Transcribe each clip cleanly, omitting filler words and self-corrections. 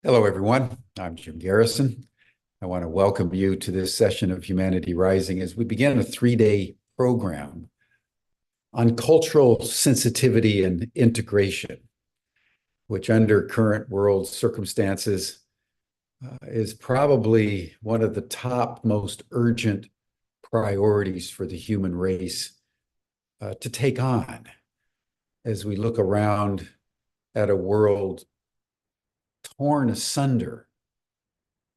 Hello, everyone. I'm Jim Garrison. I want to welcome you to this session of Humanity Rising as we begin a 3-day program on cultural sensitivity and integration, which under current world circumstances is probably one of the top most urgent priorities for the human race to take on as we look around at a world torn asunder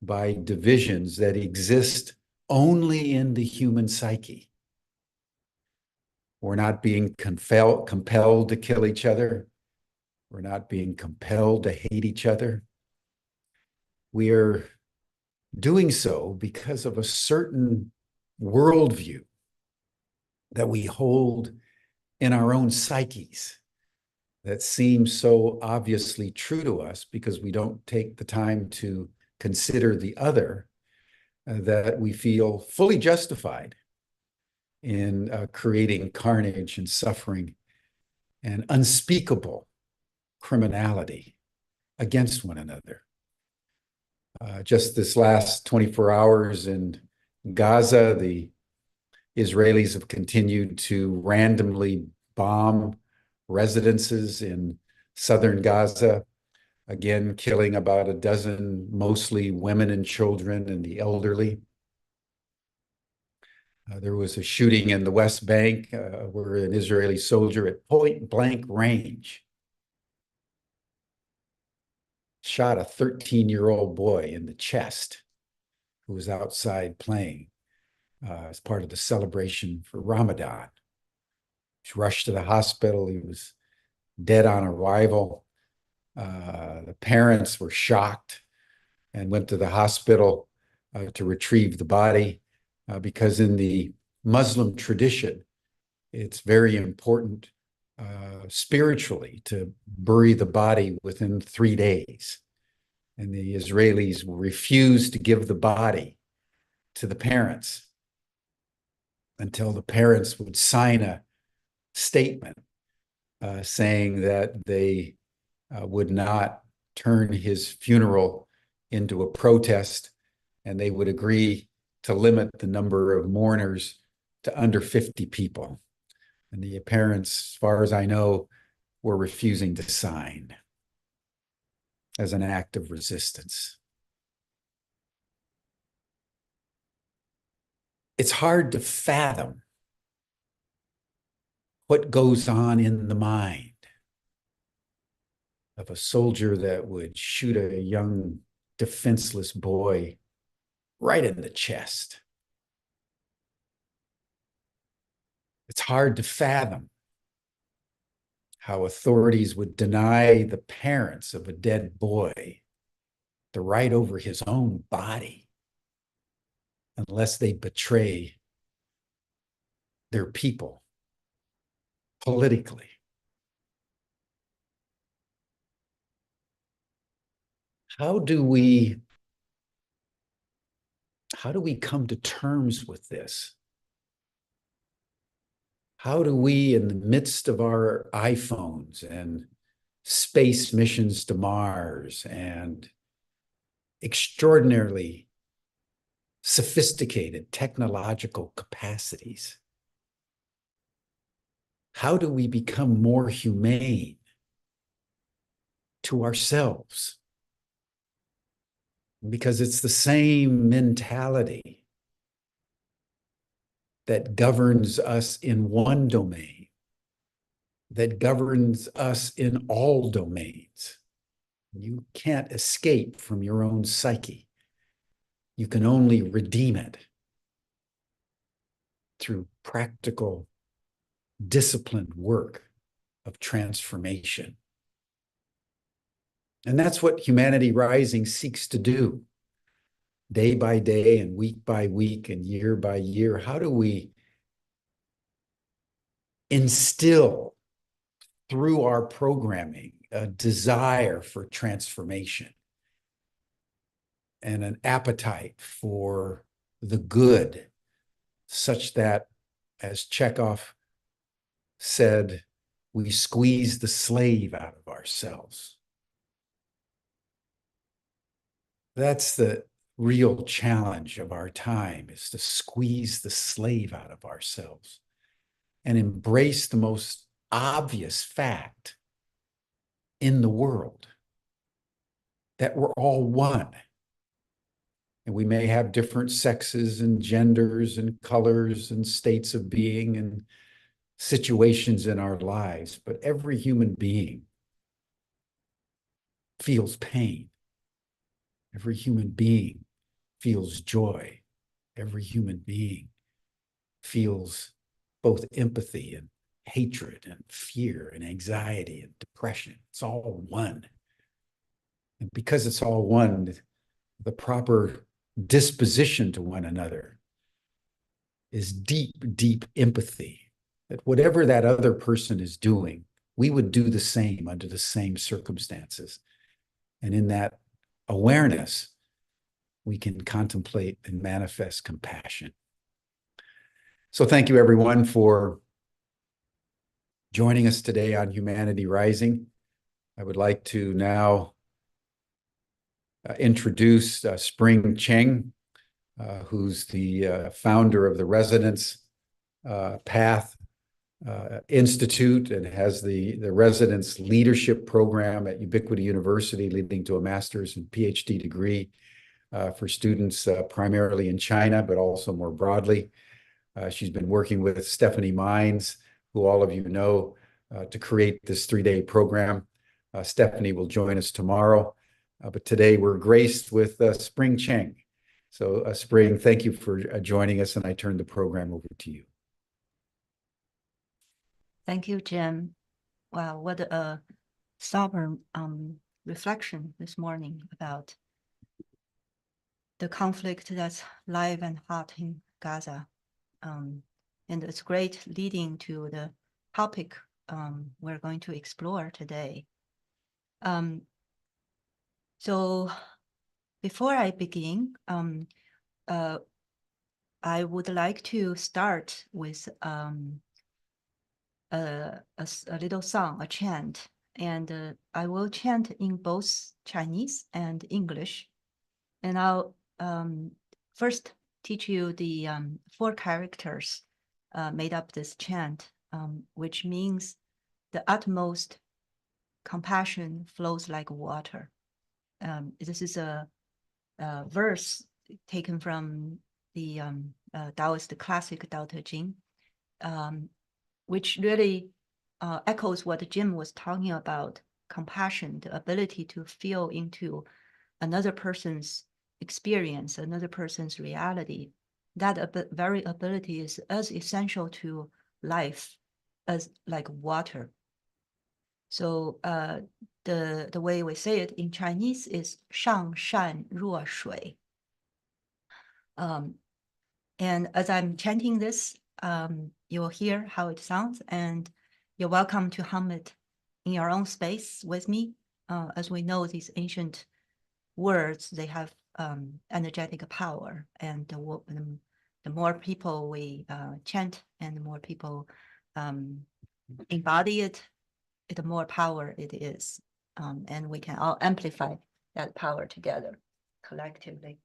by divisions that exist only in the human psyche. We're not being compelled to kill each other. We're not being compelled to hate each other. We are doing so because of a certain worldview that we hold in our own psyches that seems so obviously true to us because we don't take the time to consider the other, that we feel fully justified in creating carnage and suffering and unspeakable criminality against one another. Just this last 24 hours in Gaza, the Israelis have continued to randomly bomb residences in southern Gaza, again, killing about a dozen, mostly women and children and the elderly. There was a shooting in the West Bank where an Israeli soldier at point blank range shot a 13-year-old boy in the chest who was outside playing as part of the celebration for Ramadan. He was rushed to the hospital. He was dead on arrival. The parents were shocked and went to the hospital to retrieve the body because in the Muslim tradition, it's very important spiritually to bury the body within 3 days. And the Israelis refused to give the body to the parents until the parents would sign a statement saying that they would not turn his funeral into a protest, and they would agree to limit the number of mourners to under 50 people. And the parents, as far as I know, were refusing to sign as an act of resistance. It's hard to fathom what goes on in the mind of a soldier that would shoot a young, defenseless boy right in the chest. It's hard to fathom how authorities would deny the parents of a dead boy the right over his own body unless they betray their people politically. How do we come to terms with this? How do we, in the midst of our iPhones and space missions to Mars and extraordinarily sophisticated technological capacities, how do we become more humane to ourselves? Because it's the same mentality that governs us in one domain, that governs us in all domains. You can't escape from your own psyche. You can only redeem it through practical, disciplined work of transformation. And that's what Humanity Rising seeks to do. Day by day and week by week and year by year, how do we instill through our programming a desire for transformation and an appetite for the good, such that, as Chekhov said, we squeeze the slave out of ourselves? That's the real challenge of our time, is to squeeze the slave out of ourselves and embrace the most obvious fact in the world, that we're all one. And we may have different sexes and genders and colors and states of being and situations in our lives, but every human being feels pain. Every human being feels joy. Every human being feels both empathy and hatred and fear and anxiety and depression. It's all one. And because it's all one, the proper disposition to one another is deep, deep empathy, that whatever that other person is doing, we would do the same under the same circumstances. And in that awareness, we can contemplate and manifest compassion. So thank you, everyone, for joining us today on Humanity Rising. I would like to now introduce Spring Cheng, who's the founder of the Residence Path Institute and has the Residence Leadership Program at Ubiquity University, leading to a master's and PhD degree for students primarily in China, but also more broadly. She's been working with Stephanie Mines, who all of you know, to create this 3-day program. Stephanie will join us tomorrow, but today we're graced with Spring Cheng. So Spring, thank you for joining us, and I turn the program over to you. Thank you, Jim. Wow, what a sober reflection this morning about the conflict that's live and hot in Gaza. And it's great leading to the topic we're going to explore today. So before I begin, I would like to start with a little song, a chant, and I will chant in both Chinese and English. And I'll first teach you the 4 characters made up this chant, which means the utmost compassion flows like water. This is a verse taken from the Taoist classic Tao Te Ching, which really echoes what Jim was talking about: compassion, the ability to feel into another person's experience, another person's reality. That very ability is as essential to life as like water. So the way we say it in Chinese is 上善若水. And as I'm chanting this, you'll hear how it sounds, and you're welcome to hum it in your own space with me. As we know, these ancient words, they have energetic power, and the more people we chant and the more people embody it, the more power it is. And we can all amplify that power together, collectively.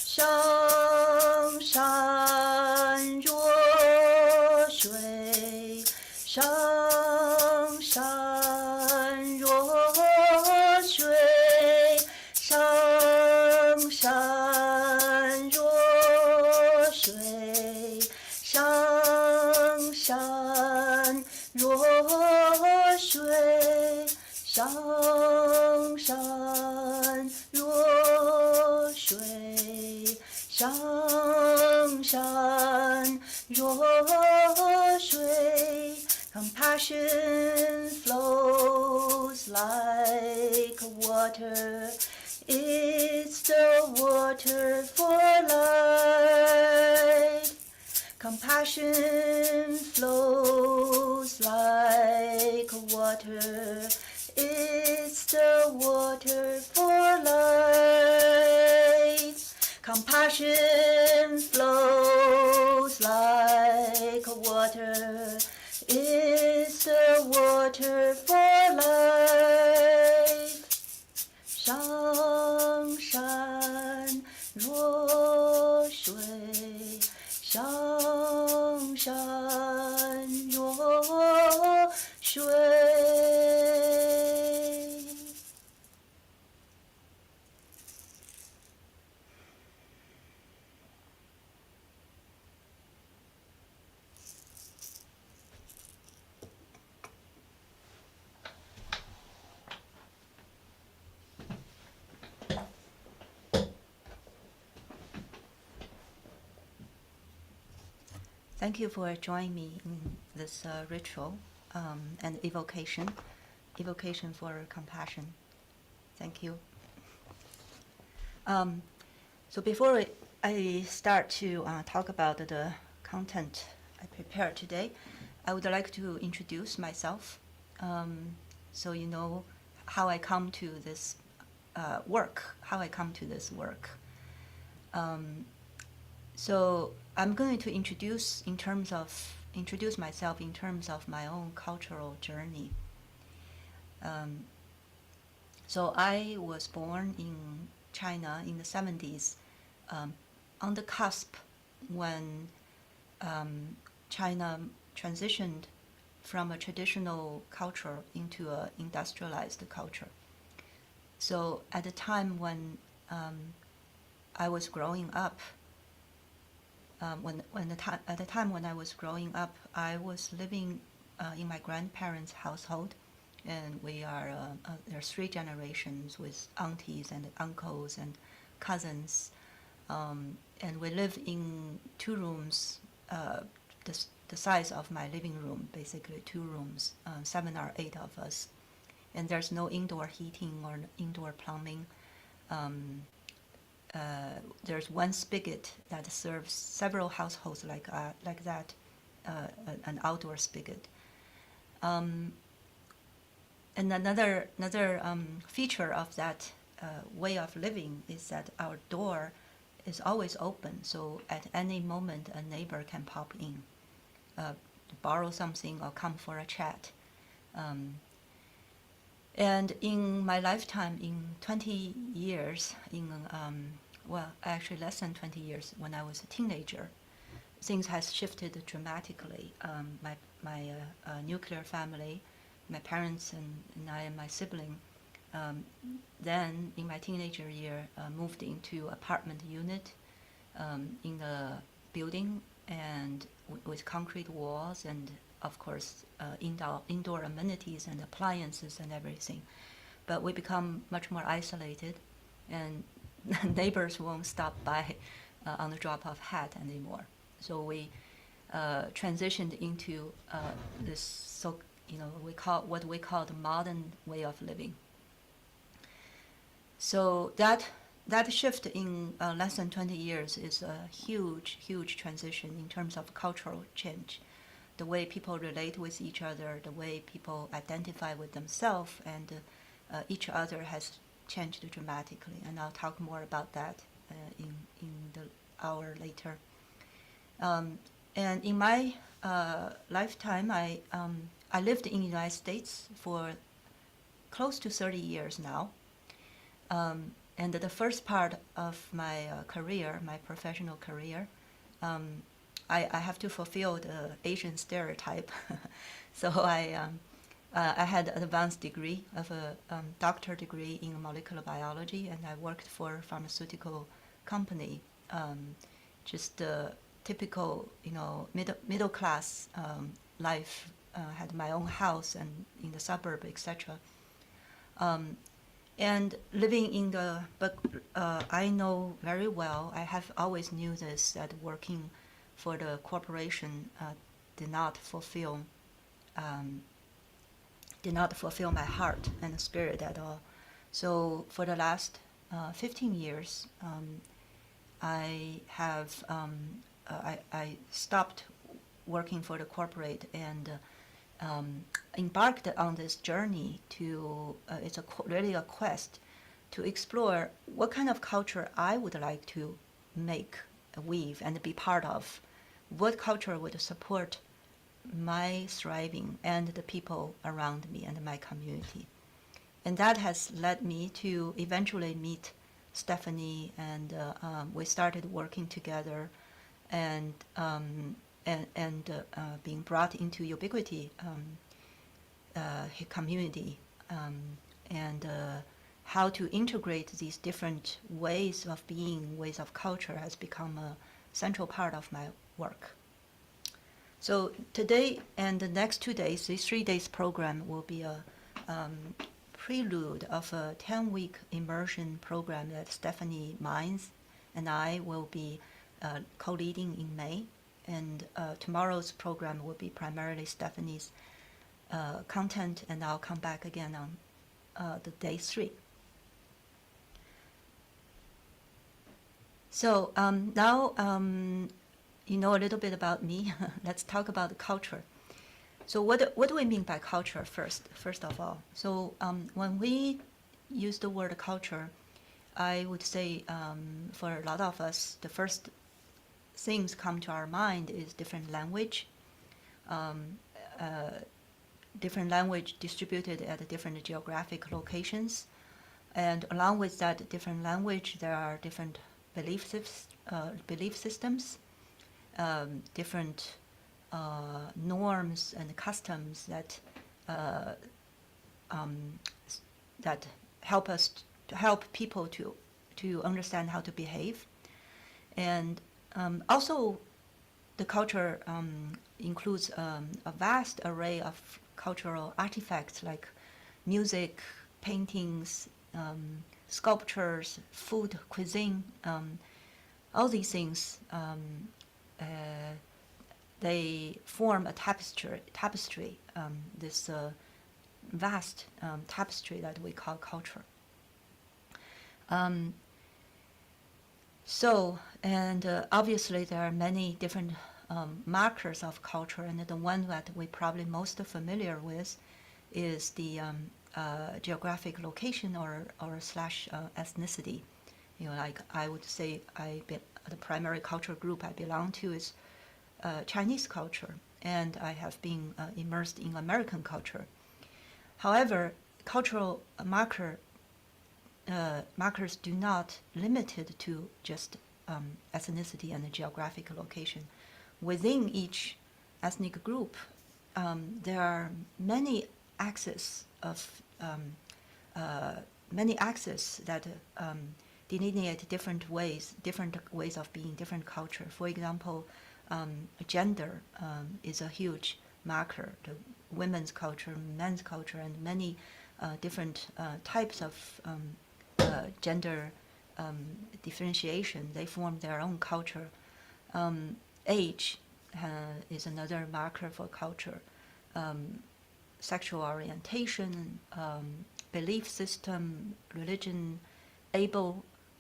上善若水，上善若水，上善若水，上善若水，上善若水。 上善若水 compassion flows like water. It's the water for life. Compassion Compassion flows like water. It's the water for life. Compassion flows like water. It's the water for life. 上善若水，上善若水。Thank you for joining me in this ritual and evocation for compassion. Thank you. So before I start to talk about the content I prepared today, I would like to introduce myself, so you know how I come to this work. So I'm going to introduce myself in terms of my own cultural journey. So I was born in China in the 70s, on the cusp when China transitioned from a traditional culture into an industrialized culture. So at the time when I was growing up, at the time when I was growing up, I was living in my grandparents' household, and there's 3 generations with aunties and uncles and cousins, and we live in 2 rooms, the size of my living room, basically 2 rooms, 7 or 8 of us, and there's no indoor heating or indoor plumbing. There's 1 spigot that serves several households like that, an outdoor spigot. And another feature of that way of living is that our door is always open, so at any moment a neighbor can pop in, to borrow something or come for a chat. And in my lifetime, in 20 years, actually less than 20 years, when I was a teenager, things has shifted dramatically. My nuclear family, my parents and I and my sibling, then in my teenager year, moved into apartment unit in the building, and with concrete walls and of course indoor amenities and appliances and everything. But we become much more isolated, and neighbors won't stop by on the drop of hat anymore. So we transitioned into this what we call the modern way of living. So that shift in less than 20 years is a huge transition in terms of cultural change. The way people relate with each other, the way people identify with themselves and each other has changed dramatically, and I'll talk more about that in the hour later. And in my lifetime, I lived in the United States for close to 30 years now. And the first part of my career, my professional career, I have to fulfill the Asian stereotype. So I had an advanced degree of a doctor degree in molecular biology, and I worked for a pharmaceutical company, just a typical, middle class life. Had my own house and in the suburb, etc. And living in but I know very well, I have always knew this, that working for the corporation did not fulfill my heart and spirit at all. So for the last 15 years, I have I stopped working for the corporate and embarked on this journey to, it's really a quest to explore what kind of culture I would like to make, weave, and be part of. What culture would support my thriving and the people around me and my community. And that has led me to eventually meet Stephanie, and we started working together, and being brought into Ubiquity community, and how to integrate these different ways of being, ways of culture has become a central part of my work. So today and the next 2 days, this 3 days program will be a prelude of a 10-week immersion program that Stephanie Mines and I will be co-leading in May. And tomorrow's program will be primarily Stephanie's content, and I'll come back again on the day 3. So now you know a little bit about me. Let's talk about the culture. So what do we mean by culture first of all? So when we use the word culture, I would say for a lot of us, the first things come to our mind is different language, distributed at different geographic locations. And along with that different language, there are different belief systems, different norms and customs that that help people to understand how to behave. And also the culture includes a vast array of cultural artifacts like music, paintings, sculptures, food, cuisine. All these things, they form a tapestry, this vast tapestry that we call culture. So, and obviously there are many different markers of culture, and the one that we're probably most familiar with is the geographic location or slash ethnicity. You know, like I would say, the primary culture group I belong to is Chinese culture, and I have been immersed in American culture. However, cultural markers do not limited to just ethnicity and geographic location. Within each ethnic group, there are many axes that delineate different ways of being, different culture. For example, gender is a huge marker. The women's culture, men's culture, and many different types of gender differentiation. They form their own culture. Age is another marker for culture. Sexual orientation, belief system, religion,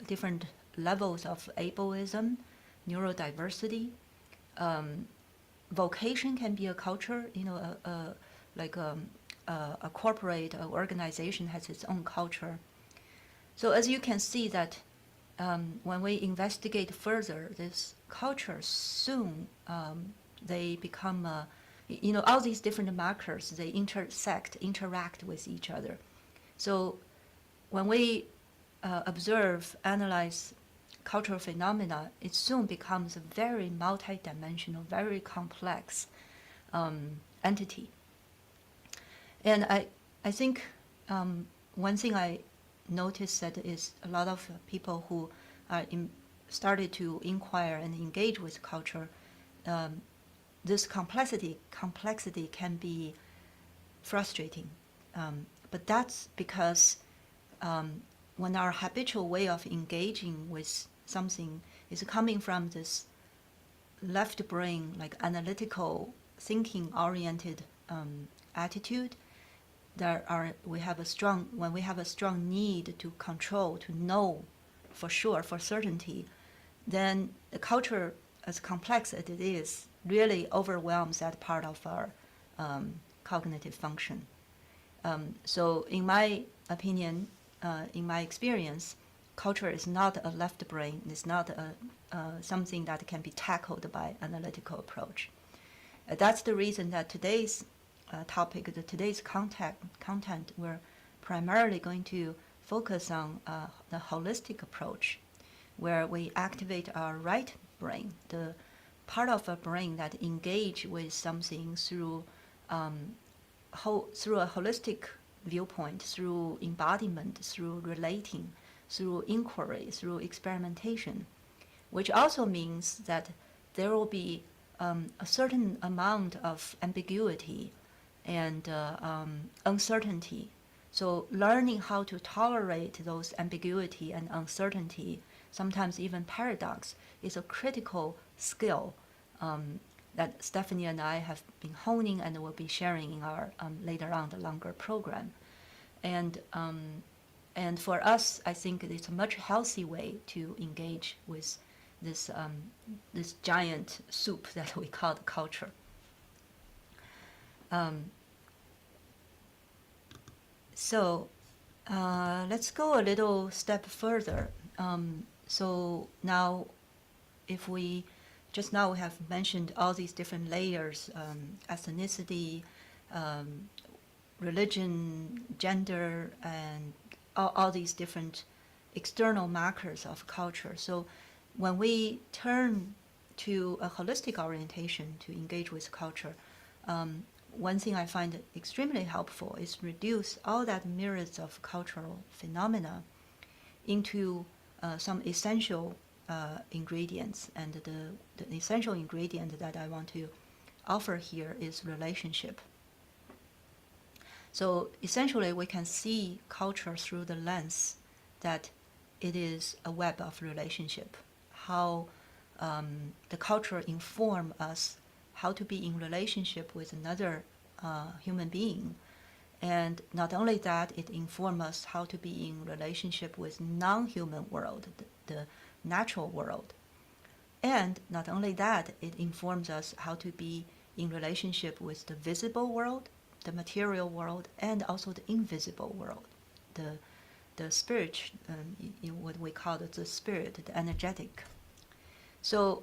different levels of ableism, neurodiversity. Vocation can be a culture. You know, like a corporate organization has its own culture. So as you can see that when we investigate further, this culture soon they become, you know, all these different markers, they interact with each other. So when we observe, analyze cultural phenomena, it soon becomes a very multidimensional, very complex entity. And I think one thing I noticed that is a lot of people who are started to inquire and engage with culture, this complexity can be frustrating. But that's because when our habitual way of engaging with something is coming from this left brain, like analytical, thinking-oriented attitude, when we have a strong need to control, to know for sure, for certainty, then the culture, as complex as it is, really overwhelms that part of our cognitive function. So in my opinion, in my experience, culture is not a left brain. It's not something that can be tackled by analytical approach. That's the reason that today's topic, today's content, we're primarily going to focus on the holistic approach, where we activate our right brain, the part of our brain that engage with something through through a holistic viewpoint, through embodiment, through relating, through inquiry, through experimentation, which also means that there will be a certain amount of ambiguity and uncertainty. So learning how to tolerate those ambiguity and uncertainty, sometimes even paradox, is a critical skill that Stephanie and I have been honing and will be sharing in our later on the longer program. And for us, I think it's a much healthy way to engage with this this giant soup that we call the culture. So let's go a little step further. So now, if we just now we have mentioned all these different layers, ethnicity, religion, gender, and all these different external markers of culture. So when we turn to a holistic orientation to engage with culture, one thing I find extremely helpful is reduce all that myriads of cultural phenomena into some essential ingredients. And the essential ingredient that I want to offer here is relationship. So essentially, we can see culture through the lens that it is a web of relationship. How the culture inform us how to be in relationship with another human being. And not only that, it informs us how to be in relationship with non-human world, the natural world. And not only that, it informs us how to be in relationship with the visible world, the material world, and also the invisible world, the spirit, what we call the spirit, the energetic. So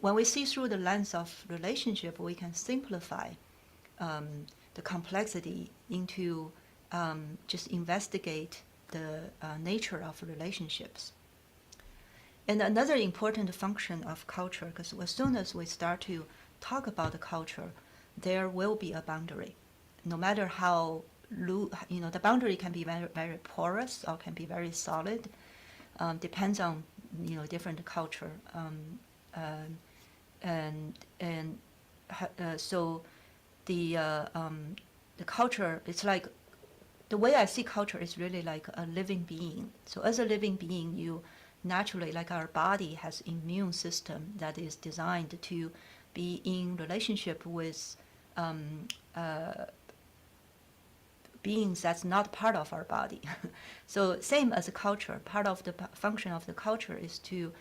when we see through the lens of relationship, we can simplify the complexity into just investigate the nature of relationships. And another important function of culture, because as soon as we start to talk about the culture, there will be a boundary. No matter how, the boundary can be very, very porous or can be very solid, depends on, different culture. So the culture, it's like, the way I see culture is really like a living being. So as a living being, you naturally, like our body has immune system that is designed to be in relationship with beings that's not part of our body. So same as a culture, part of the function of the culture is to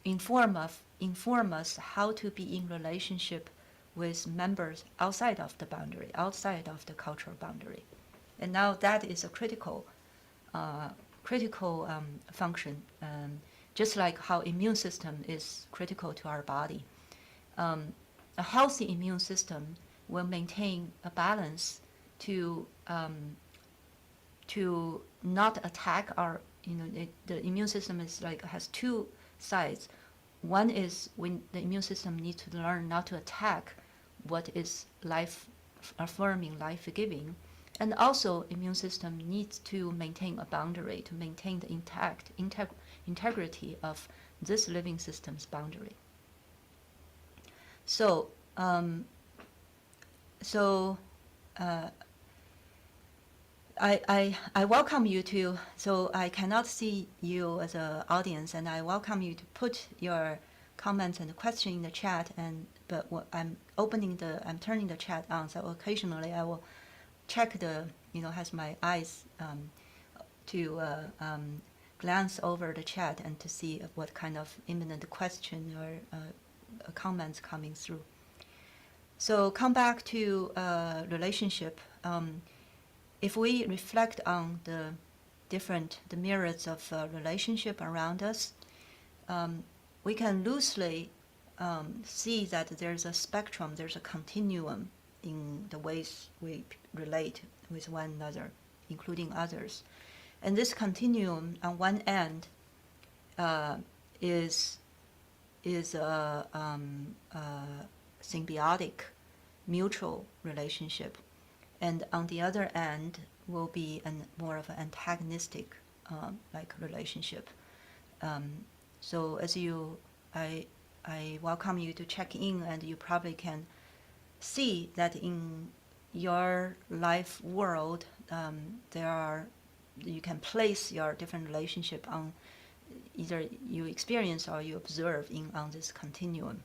inform us how to be in relationship with members outside of the boundary, outside of the cultural boundary. And now that is a critical function, just like how immune system is critical to our body. A healthy immune system will maintain a balance to not attack our, the immune system is like has two sides. One is when the immune system needs to learn not to attack what is life affirming, life giving. And also immune system needs to maintain a boundary, to maintain the integrity of this living system's boundary. So, I welcome you to, so I cannot see you as an audience, and I welcome you to put your comments and question in the chat, but what I'm turning the chat on, so occasionally I will check has my eyes to glance over the chat and to see what kind of imminent question or comments coming through. So come back to relationship. If we reflect on the myriads of relationship around us, we can loosely see that there's a spectrum, there's a continuum in the ways we relate with one another, including others. And this continuum on one end is a symbiotic, mutual relationship. And on the other end will be more of an antagonistic like relationship. So as I welcome you to check in, and you probably can see that in your life world, you can place your different relationship on either you experience or you observe on this continuum.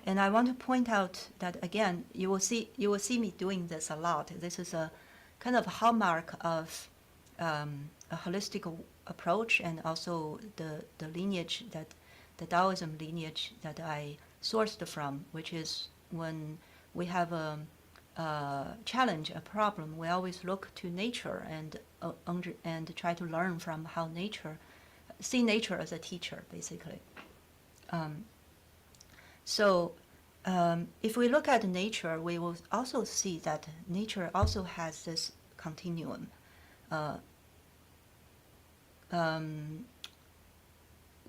And I want to point out that again, you will see me doing this a lot. This is a kind of hallmark of a holistic approach, and also the lineage, that the Taoism lineage that I sourced from, which is when we have a challenge, a problem, we always look to nature and try to learn from how see nature as a teacher, basically. If we look at nature, we will also see that nature also has this continuum.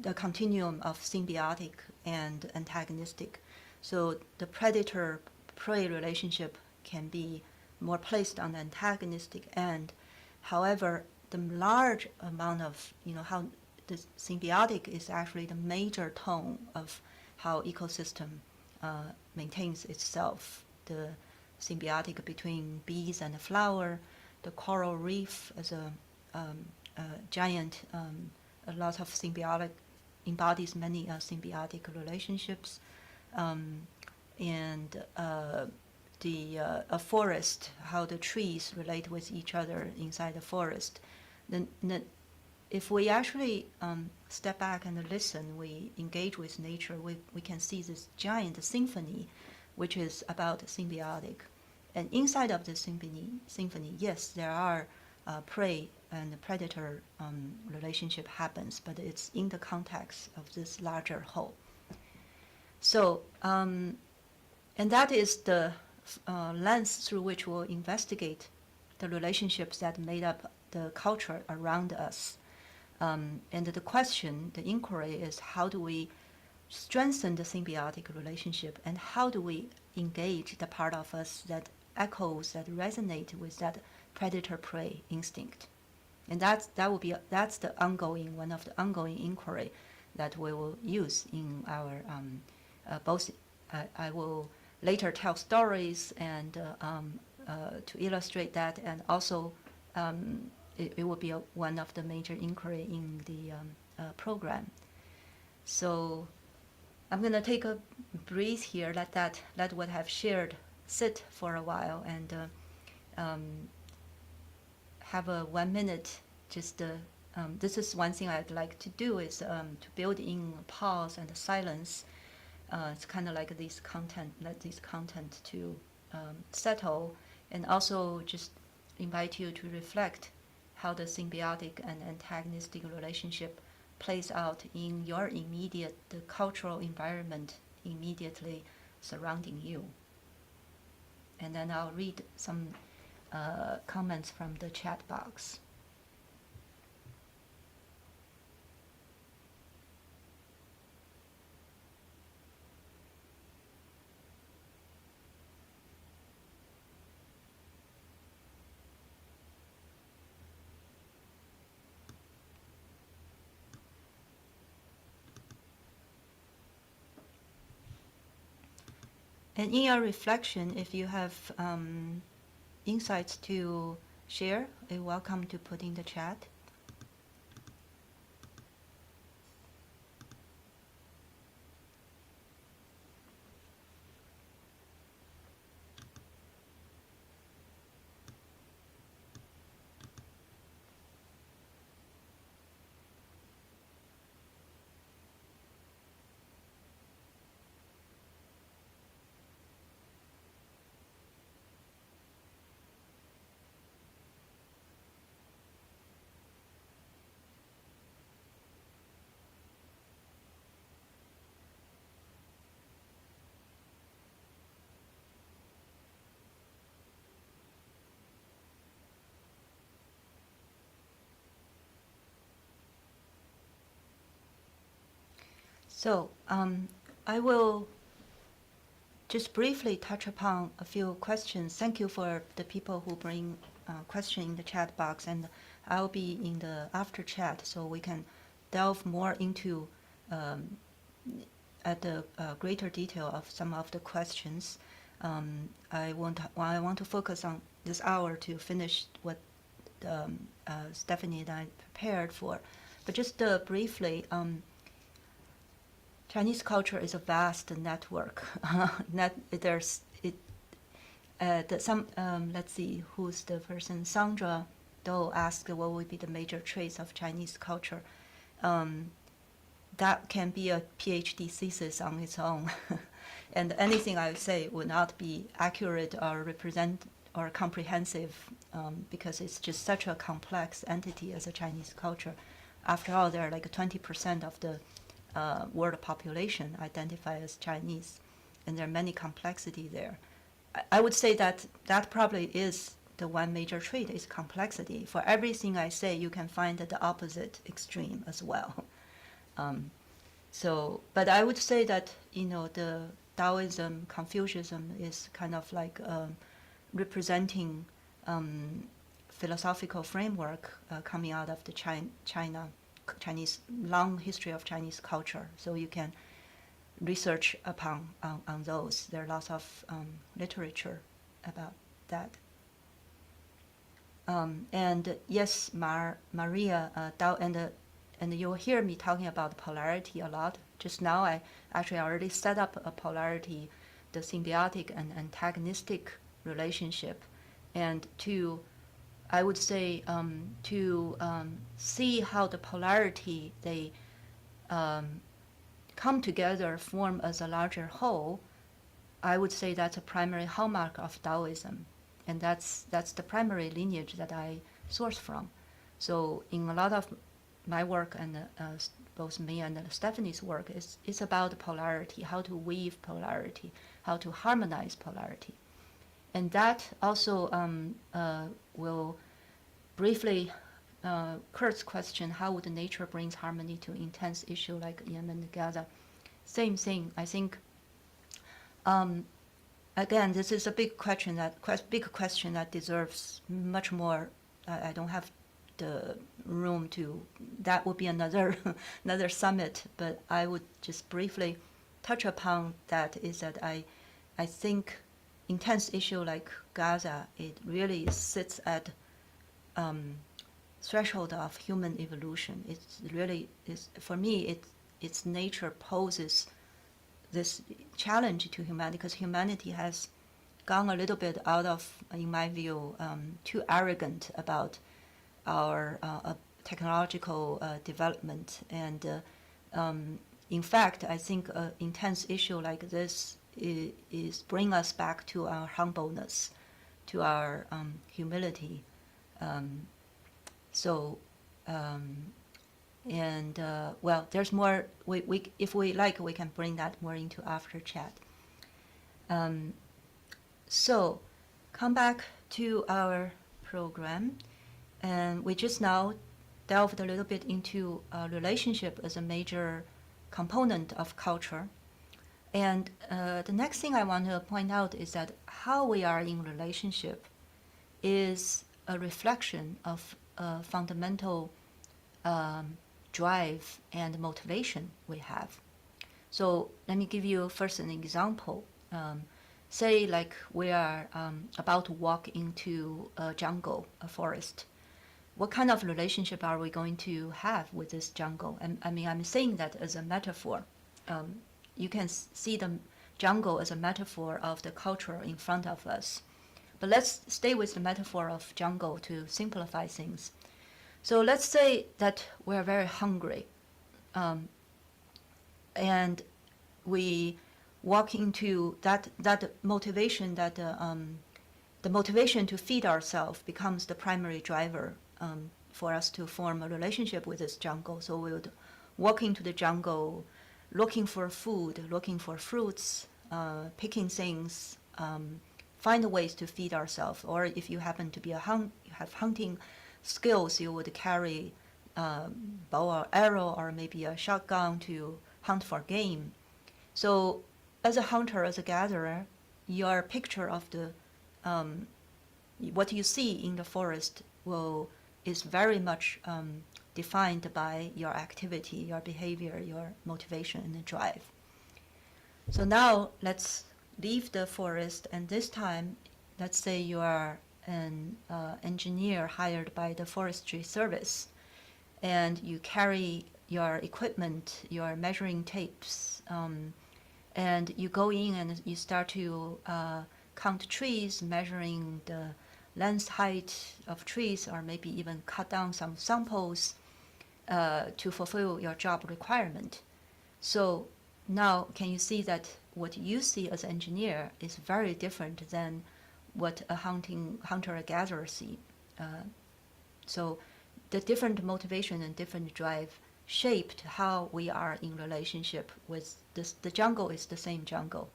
The continuum of symbiotic and antagonistic. So the predator-prey relationship can be more placed on the antagonistic end. However, the large amount of, how the symbiotic is actually the major tone of how ecosystem maintains itself. The symbiotic between bees and the flower, the coral reef as a giant, a lot of symbiotic, embodies many symbiotic relationships, and a forest, how the trees relate with each other inside the forest. Then if we actually step back and listen, we engage with nature, we can see this giant symphony, which is about symbiotic. And inside of the symphony, yes, there are prey and predator relationship happens, but it's in the context of this larger whole. So, and that is the lens through which we'll investigate the relationships that made up the culture around us. And the question, the inquiry is, how do we strengthen the symbiotic relationship, and how do we engage the part of us that echoes, that resonate with that predator-prey instinct? And that's the ongoing, one of the ongoing inquiry that we will use in our both. I will later tell stories and to illustrate that, and also it will be one of the major inquiry in the program. So I'm going to take a breathe here, let what I've shared sit for a while, and have a 1 minute. Just this is one thing I'd like to do, is to build in pause and silence. It's kind of like let this content to settle, and also just invite you to reflect how the symbiotic and antagonistic relationship plays out in your immediate, the cultural environment immediately surrounding you. And then I'll read some comments from the chat box. And in your reflection, if you have insights to share, you're welcome to put in the chat. So I will just briefly touch upon a few questions. Thank you for the people who bring questions in the chat box, and I'll be in the after chat so we can delve more into at the greater detail of some of the questions. I want to focus on this hour to finish what Stephanie and I prepared for. But just briefly, Chinese culture is a vast network. Let's see, who's the person? Sandra Doe asked what would be the major traits of Chinese culture. That can be a PhD thesis on its own. And anything I would say would not be accurate or represent or comprehensive because it's just such a complex entity as a Chinese culture. After all, there are like 20% of the world population identify as Chinese, and there are many complexity there. I would say that that probably is the one major trait is complexity. For everything I say, you can find the opposite extreme as well. But I would say that, the Taoism, Confucianism is kind of like representing philosophical framework coming out of the Chinese long history of Chinese culture. So you can research upon on those. There are lots of literature about that. And yes, Maria, and you'll hear me talking about polarity a lot. Just now, I actually already set up a polarity, the symbiotic and antagonistic relationship, and I would say to see how the polarity they come together, form as a larger whole. I would say that's a primary hallmark of Taoism, and that's the primary lineage that I source from. So in a lot of my work and both me and Stephanie's work is about polarity, how to weave polarity, how to harmonize polarity. And that also will briefly, Kurt's question, how would nature brings harmony to intense issue like Yemen and Gaza? Same thing. I think, again, this is a big question that deserves much more. I don't have the room to, that would be another summit, but I would just briefly touch upon that is that I think intense issue like Gaza, it really sits at threshold of human evolution. It's really, for me, its nature poses this challenge to humanity because humanity has gone a little bit out of, in my view, too arrogant about our technological development. And in fact, I think an intense issue like this is bring us back to our humbleness, to our humility. Well, there's more. We if we like, we can bring that more into after chat. So, come back to our program. And we just now delved a little bit into relationship as a major component of culture. And the next thing I want to point out is that how we are in relationship is a reflection of a fundamental drive and motivation we have. So let me give you first an example. Say like we are about to walk into a jungle, a forest. What kind of relationship are we going to have with this jungle? And I mean, I'm saying that as a metaphor. You can see the jungle as a metaphor of the culture in front of us. But let's stay with the metaphor of jungle to simplify things. So let's say that we're very hungry, and we walk into that motivation, that the motivation to feed ourselves becomes the primary driver for us to form a relationship with this jungle. So we would walk into the jungle looking for food, looking for fruits, picking things, find ways to feed ourselves. Or if you happen to be you have hunting skills, you would carry bow or arrow or maybe a shotgun to hunt for game. So as a hunter, as a gatherer, your picture of the what you see in the forest is very much defined by your activity, your behavior, your motivation, and the drive. So now let's leave the forest, and this time, let's say you are an engineer hired by the Forestry Service, and you carry your equipment, your measuring tapes, and you go in and you start to count trees, measuring the length, height of trees, or maybe even cut down some samples to fulfill your job requirement. So now can you see that what you see as an engineer is very different than what a hunter-gatherer see. So the different motivation and different drive shaped how we are in relationship with this. The jungle is the same jungle.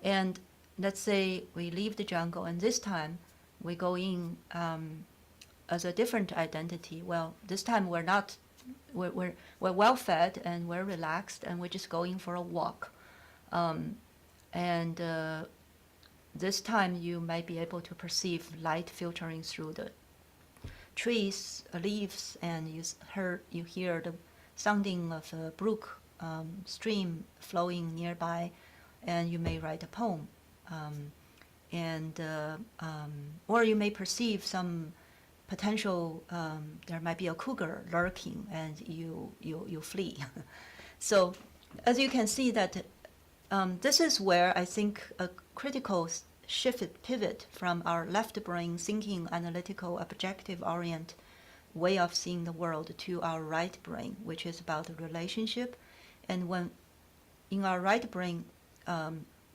And let's say we leave the jungle, and this time we go in as a different identity. Well, this time we're well fed and we're relaxed, and we're just going for a walk. This time you might be able to perceive light filtering through the trees, leaves, and you hear the sounding of a brook, stream flowing nearby, and you may write a poem. Or you may perceive some potential, there might be a cougar lurking, and you flee. So as you can see that this is where I think a critical pivot from our left brain thinking, analytical, objective-oriented way of seeing the world to our right brain, which is about the relationship. And when in our right brain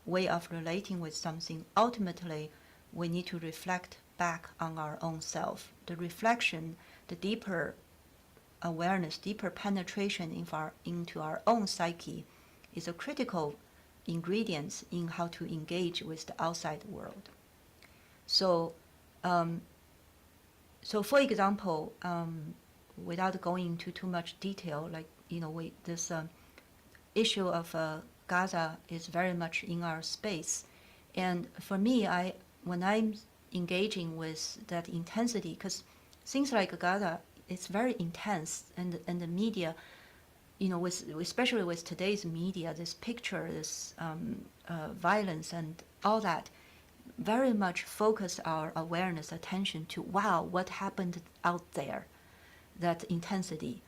way of relating with something, ultimately we need to reflect back on our own self. The reflection, the deeper awareness, deeper penetration into our own psyche is a critical ingredient in how to engage with the outside world. So, for example, without going into too much detail, like this issue of Gaza is very much in our space, and for me, when I'm engaging with that intensity, because things like Gaza, it's very intense, and the media, especially with today's media, this picture, this violence and all that, very much focus our awareness, attention to, wow, what happened out there, that intensity.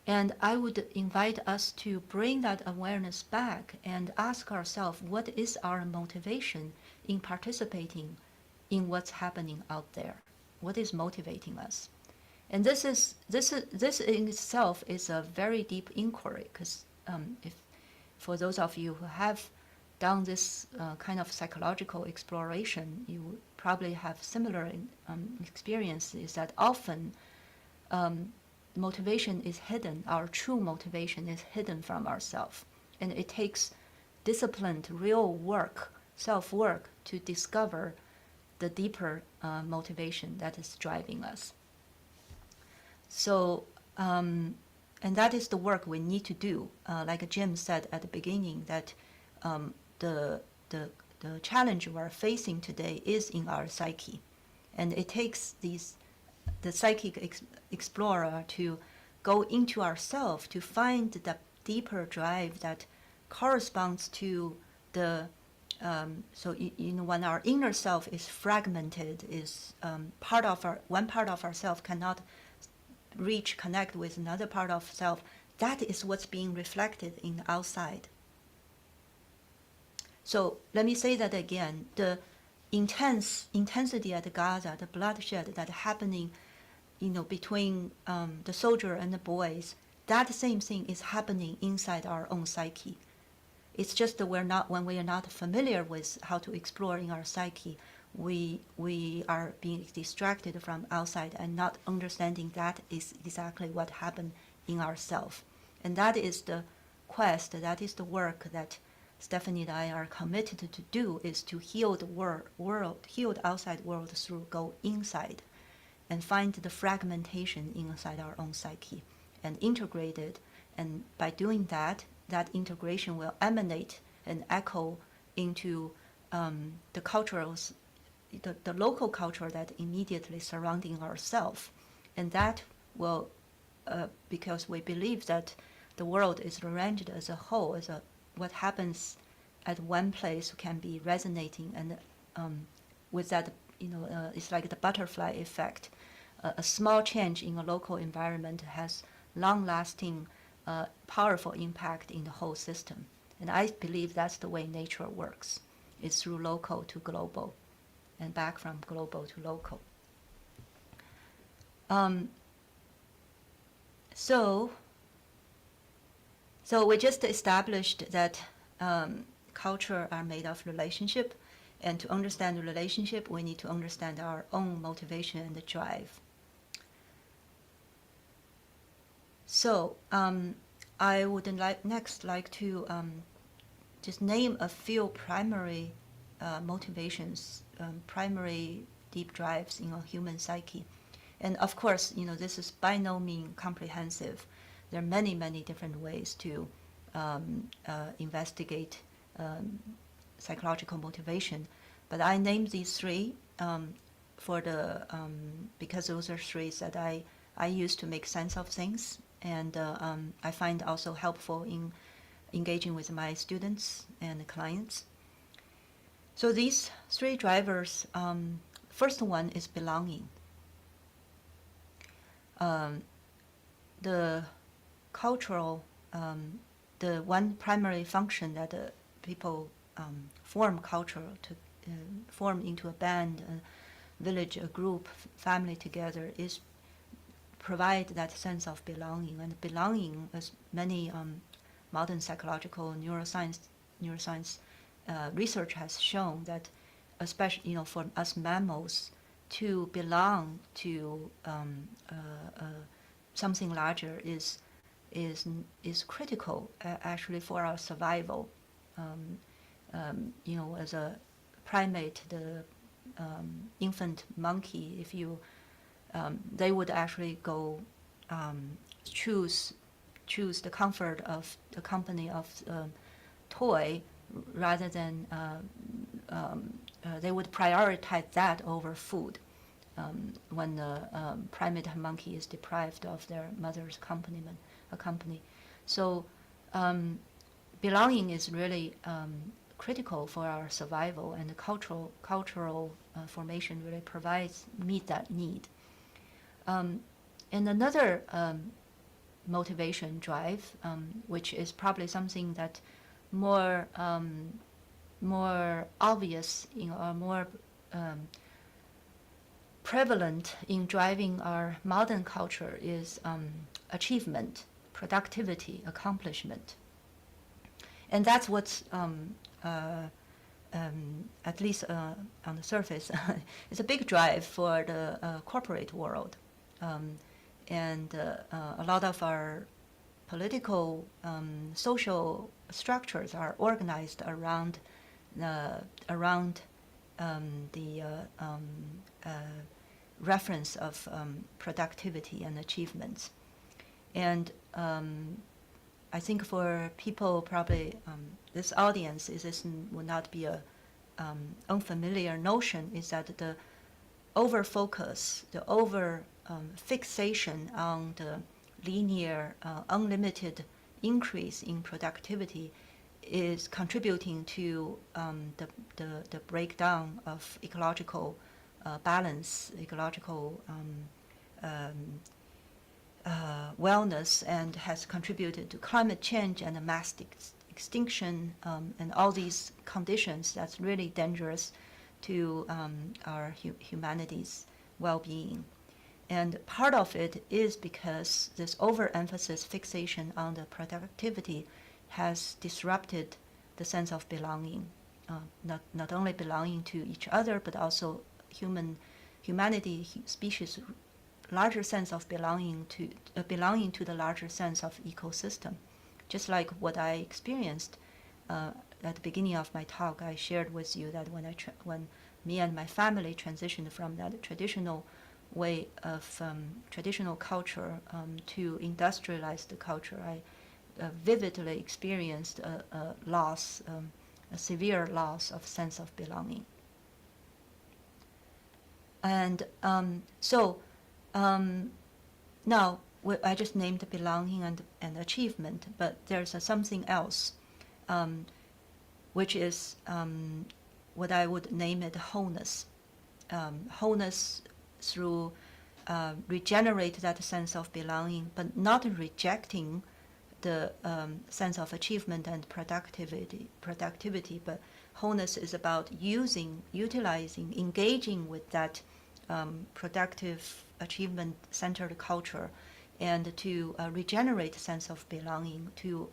And I would invite us to bring that awareness back and ask ourselves, what is our motivation in participating in what's happening out there? What is motivating us? And this in itself is a very deep inquiry, because if for those of you who have done this kind of psychological exploration, you probably have similar experiences that often motivation is hidden. Our true motivation is hidden from ourselves, and it takes disciplined, real work, self-work to discover the deeper motivation that is driving us. So, and that is the work we need to do. Like Jim said at the beginning, that the challenge we're facing today is in our psyche, and it takes the psychic explorer to go into ourselves to find the deeper drive that corresponds to the when our inner self is fragmented, is one part of ourself cannot connect with another part of self, that is what's being reflected in the outside. So let me say that again, the intensity at Gaza, the bloodshed that happening, between the soldier and the boys, that same thing is happening inside our own psyche. It's just that when we are not familiar with how to explore in our psyche, we are being distracted from outside and not understanding that is exactly what happened in ourself. And that is the quest, that is the work that Stephanie and I are committed to do, is to heal the heal the outside world through go inside and find the fragmentation inside our own psyche and integrate it And by doing that, that integration will emanate and echo into the cultures, the local culture that immediately surrounding ourselves. And that will, because we believe that the world is arranged as a whole, as what happens at one place can be resonating, and with that, it's like the butterfly effect. A small change in a local environment has long-lasting, powerful impact in the whole system. And I believe that's the way nature works. It's through local to global, and back from global to local. So we just established that culture are made of relationship, and to understand the relationship, we need to understand our own motivation and the drive. So I would next like to just name a few primary motivations, primary deep drives in a human psyche. And of course, this is by no means comprehensive. There are many, many different ways to investigate psychological motivation. But I named these three because those are three that I use to make sense of things, and I find also helpful in engaging with my students and clients. So these three drivers, first one is belonging. The cultural, the one primary function that people form culture to form into a band, a village, a group, family together is provide that sense of belonging. And belonging, as many modern psychological neuroscience research has shown, that especially for us mammals, to belong to something larger is critical actually for our survival. As a primate, the infant monkey, if you they would actually go choose the comfort of the company of toy rather than they would prioritize that over food when the primate monkey is deprived of their mother's company. So belonging is really critical for our survival, and the cultural formation really meet that need. And another motivation drive, which is probably something that more obvious, or more prevalent in driving our modern culture, is achievement, productivity, accomplishment. And that's what's at least on the surface, it's a big drive for the corporate world. And a lot of our political, social structures are organized around the reference of productivity and achievements. And I think for people, probably this audience, would not be a unfamiliar notion, is that the over-focus, the fixation on the linear, unlimited increase in productivity is contributing to the breakdown of ecological balance, ecological wellness, and has contributed to climate change and mass extinction, and all these conditions that's really dangerous to our humanity's well-being. And part of it is because this overemphasis, fixation on the productivity, has disrupted the sense of belonging, not only belonging to each other, but also humanity, species, larger sense of belonging to the larger sense of ecosystem. Just like what I experienced at the beginning of my talk, I shared with you that when me and my family transitioned from that traditional way of traditional culture to industrialized culture, vividly experienced a loss, a severe loss of sense of belonging. And now I just named belonging and achievement, but there's something else, which is what I would name it wholeness. Wholeness through regenerate that sense of belonging, but not rejecting the sense of achievement and productivity, but wholeness is about utilizing, engaging with that productive, achievement-centered culture, and to regenerate a sense of belonging, to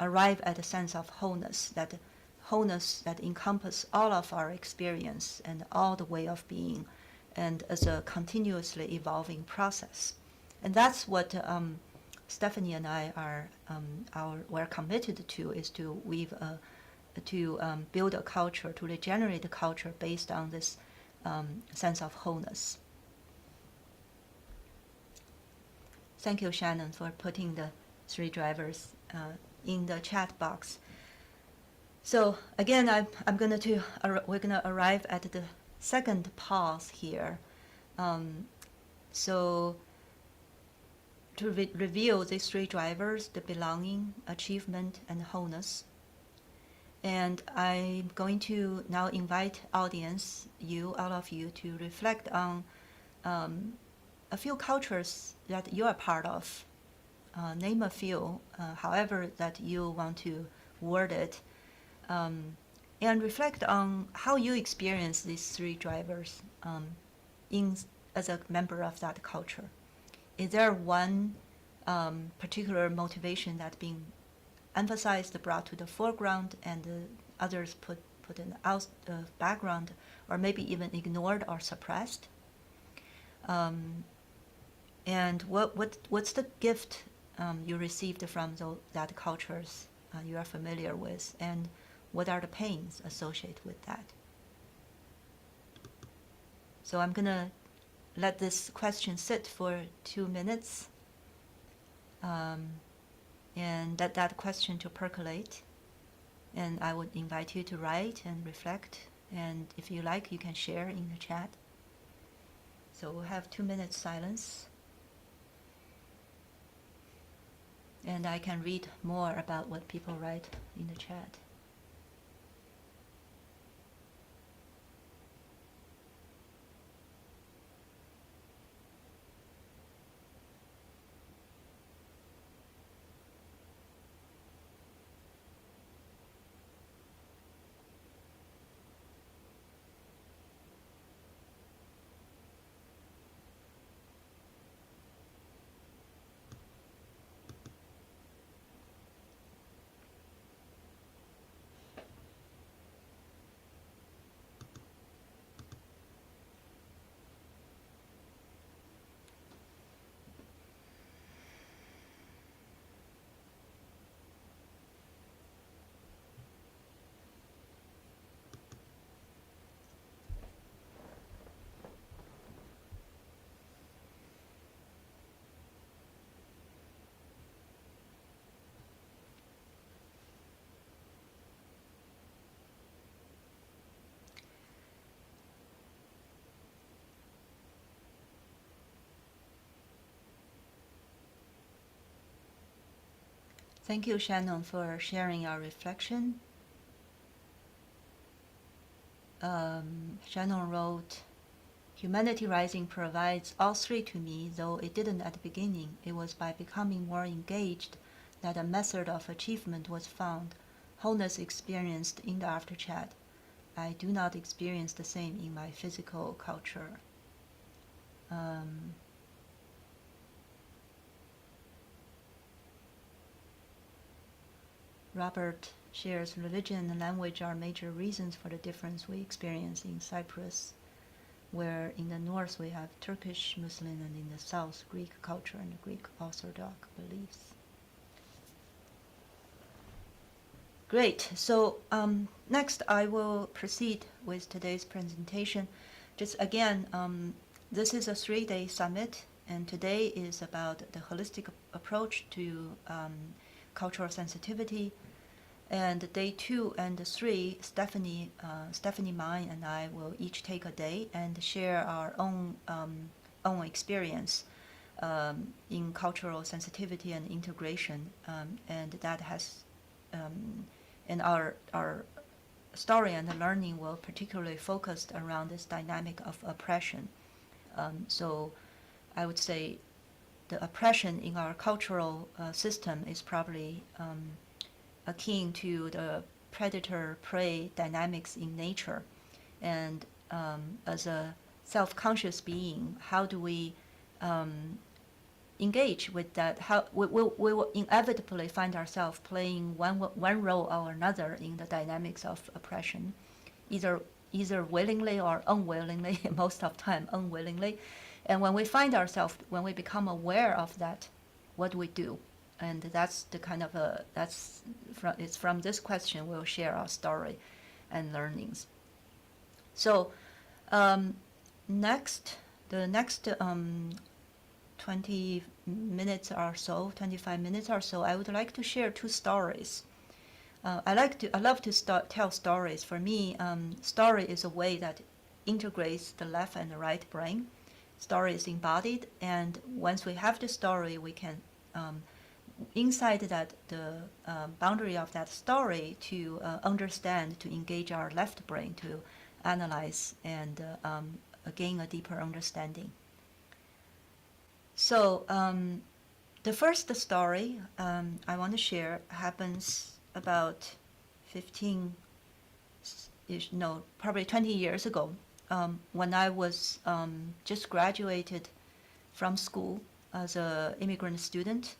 arrive at a sense of wholeness that encompasses all of our experience and all the way of being, and as a continuously evolving process. And that's what Stephanie and I we're committed to, is to build a culture, to regenerate a culture based on this sense of wholeness. Thank you, Shannon, for putting the 3 drivers in the chat box. So again, we're gonna arrive at the second pause here. So to reveal these 3 drivers, the belonging, achievement, and wholeness. And I'm going to now invite audience, all of you, to reflect on a few cultures that you are part of. Name a few, however that you want to word it, and reflect on how you experience these 3 drivers as a member of that culture. Is there one particular motivation that's being emphasized, brought to the foreground, and the others put in the background, or maybe even ignored or suppressed? And what's the gift you received from that cultures you are familiar with, and what are the pains associated with that? So I'm gonna let this question sit for 2 minutes, and let that question to percolate. And I would invite you to write and reflect, and if you like, you can share in the chat. So we'll have 2 minutes silence. And I can read more about what people write in the chat. Thank you, Shannon, for sharing your reflection. Shannon wrote, Humanity Rising provides all 3 to me, though it didn't at the beginning. It was by becoming more engaged that a method of achievement was found, wholeness experienced in the after chat. I do not experience the same in my physical culture. Robert shares religion and language are major reasons for the difference we experience in Cyprus, where in the north we have Turkish Muslim and in the south Greek culture and Greek Orthodox beliefs. Great. So next I will proceed with today's presentation. Just again, this is a 3-day summit And today is about the holistic approach to cultural sensitivity. And day 2 and 3, Stephanie Mine and I will each take a day and share our own experience in cultural sensitivity and integration. And that has, and our story and the learning will particularly focus around this dynamic of oppression. So I would say the oppression in our cultural system is probably akin to the predator-prey dynamics in nature. And as a self-conscious being, how do we engage with that? How we will inevitably find ourselves playing one role or another in the dynamics of oppression, either willingly or unwillingly, most of the time unwillingly. And when we find ourselves, when we become aware of that, what do we do? And that's the kind of it's from this question we'll share our story and learnings. So the next 20 minutes or so, 25 minutes or so, I would like to share 2 stories. I love to tell stories. For me, story is a way that integrates the left and the right brain. Story is embodied, and once we have the story, we can inside that the boundary of that story to understand, to engage our left brain to analyze and gain a deeper understanding. So the first story I want to share happens about probably 20 years ago, when I was just graduated from school as an immigrant student,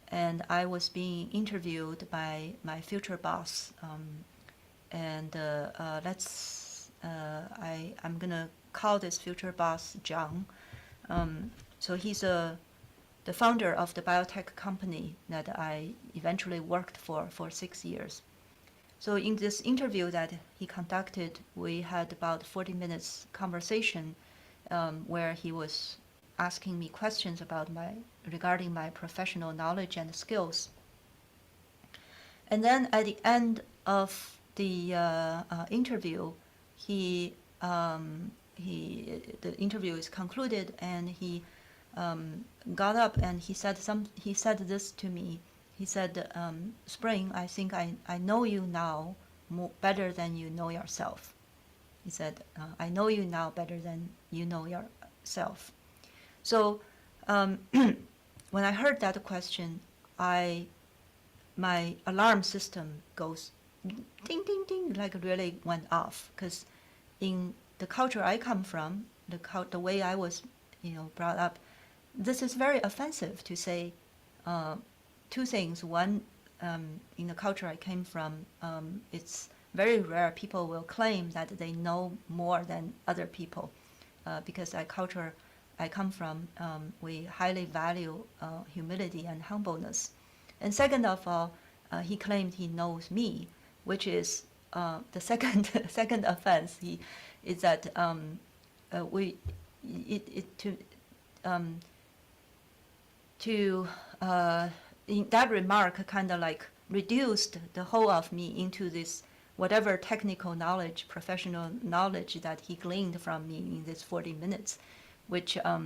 and I was being interviewed by my future boss. I'm gonna call this future boss Cheng. So he's the founder of the biotech company that I eventually worked for 6 years. So in this interview that he conducted, we had about 40 minutes conversation where he was asking me questions regarding my professional knowledge and skills. And then at the end of the interview, the interview is concluded, and he got up and he said this to me. He said, Spring, I think I know you now better than you know yourself. He said, I know you now better than you know yourself. So when I heard that question, my alarm system goes ding, ding, ding, like really went off. Because in the culture I come from, the way I was brought up, this is very offensive to say 2 things. One, in the culture I came from, it's very rare people will claim that they know more than other people, because the culture I come from, we highly value humility and humbleness. And second of all, he claimed he knows me, which is the second offense. Is that in that remark kind of like reduced the whole of me into this whatever technical knowledge, professional knowledge that he gleaned from me in this 40 minutes, which at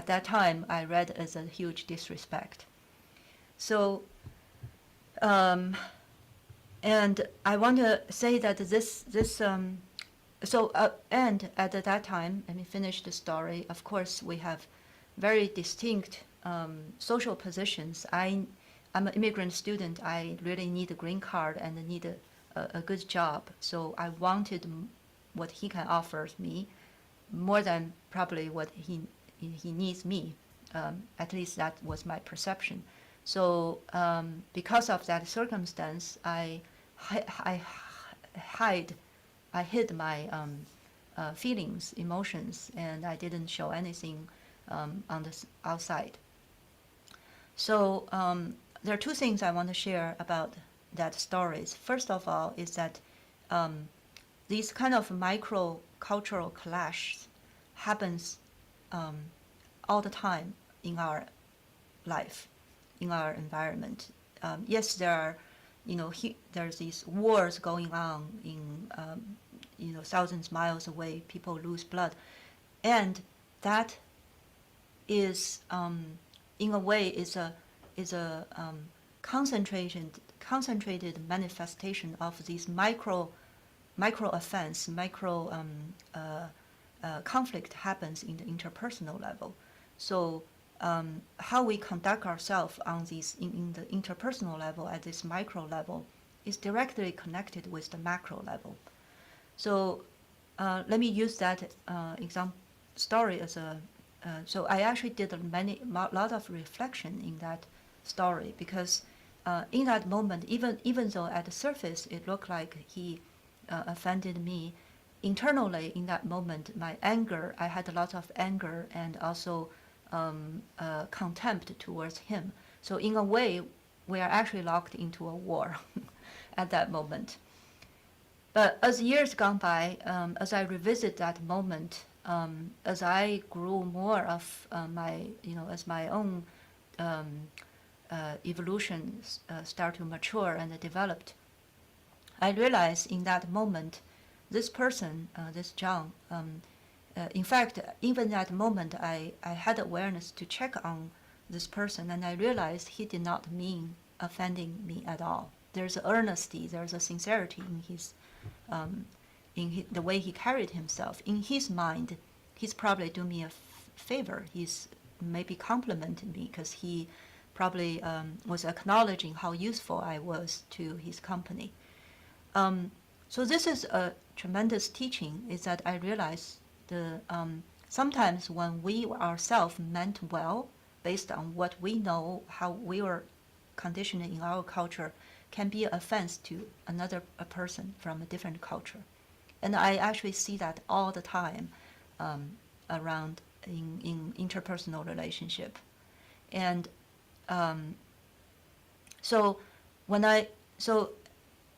that time I read as a huge disrespect. So, and I want to say that and at that time, let me finish the story. Of course, we have very distinct social positions. I'm an immigrant student. I really need a green card and need a good job. So I wanted what he can offer me more than probably what he needs me. At least that was my perception. So because of that circumstance, I hid my feelings, emotions, and I didn't show anything on the outside. So there are 2 things I want to share about that stories. First of all is that these kind of micro cultural clashes happens all the time in our life, in our environment. Yes, there are, there's these wars going on in, thousands of miles away. People lose blood, and that is, in a way, is a concentrated manifestation of these micro offense, conflict happens in the interpersonal level. So how we conduct ourselves on these in the interpersonal level at this micro level is directly connected with the macro level. So let me use that example story as a. So I actually did a lot of reflection in that story, because in that moment, even though at the surface it looked like he offended me, internally in that moment, my anger, I had a lot of anger and also contempt towards him. So in a way, we are actually locked into a war at that moment. But as years gone by, as I revisit that moment, as I grew more of as my own evolution start to mature and developed, I realized in that moment, this person, this Cheng, in fact, even that moment, I had awareness to check on this person, and I realized he did not mean offending me at all. There's earnesty, there's a sincerity in the way he carried himself. In his mind, he's probably doing me a favor. He's maybe complimenting me because he probably was acknowledging how useful I was to his company. So this is a tremendous teaching, is that I realize sometimes when we ourselves meant well, based on what we know, how we were conditioned in our culture, can be an offense to a person from a different culture. And I actually see that all the time around in interpersonal relationship. And so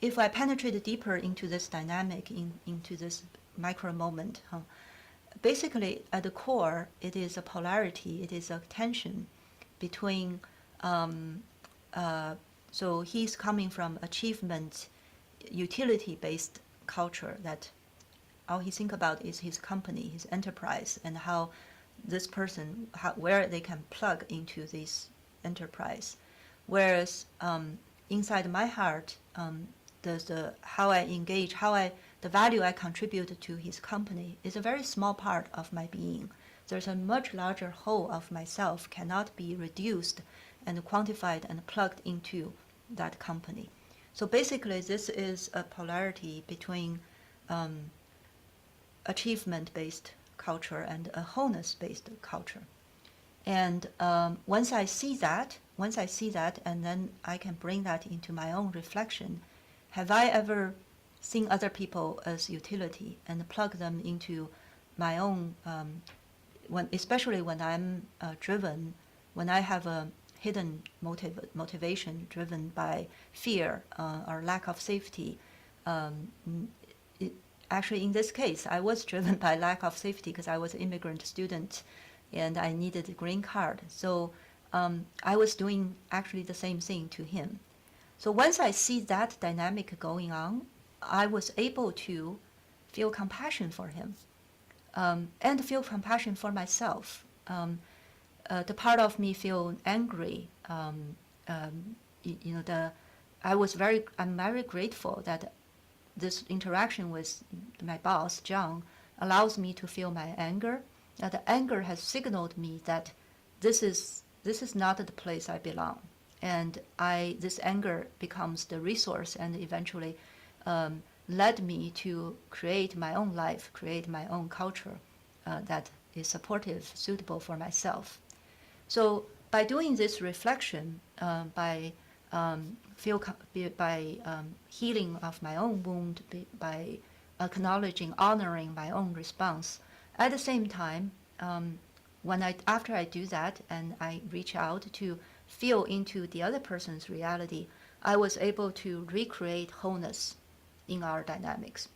if I penetrate deeper into this dynamic, into this micro moment, basically at the core, it is a polarity, it is a tension between, so he's coming from achievement, utility-based culture that all he think about is his company, his enterprise, and how this person, where they can plug into this enterprise. Whereas inside my heart, how I engage, the value I contribute to his company is a very small part of my being. There's a much larger whole of myself cannot be reduced and quantified and plugged into that company. So basically, this is a polarity between achievement-based culture and a wholeness-based culture. And once I see that, and then I can bring that into my own reflection. Have I ever seen other people as utility and plug them into my own, especially when I'm driven, when I have a hidden motivation driven by fear or lack of safety. Actually, in this case, I was driven by lack of safety because I was an immigrant student and I needed a green card. So I was doing actually the same thing to him. So once I see that dynamic going on, I was able to feel compassion for him and feel compassion for myself. The part of me feel angry. I'm very grateful that this interaction with my boss, Cheng, allows me to feel my anger. The anger has signaled me that this is not the place I belong. And this anger becomes the resource and eventually led me to create my own life, create my own culture that is supportive, suitable for myself. So by doing this reflection, by healing of my own wound, by acknowledging, honoring my own response, at the same time, after I do that and I reach out to feel into the other person's reality, I was able to recreate wholeness in our dynamics.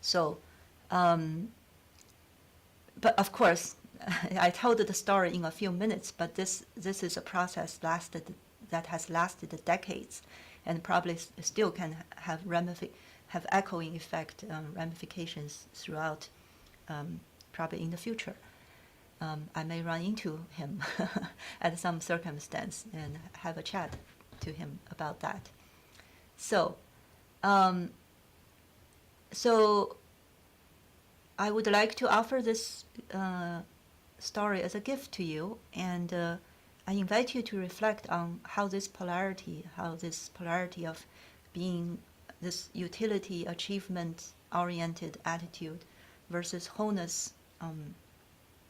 So, but of course, I told the story in a few minutes, but this is a process that has lasted decades, and probably still can have echoing effect, ramifications throughout, probably in the future. I may run into him at some circumstance and have a chat to him about that. So, so I would like to offer this story as a gift to you, and I invite you to reflect on how this polarity of being this utility, achievement oriented attitude versus wholeness,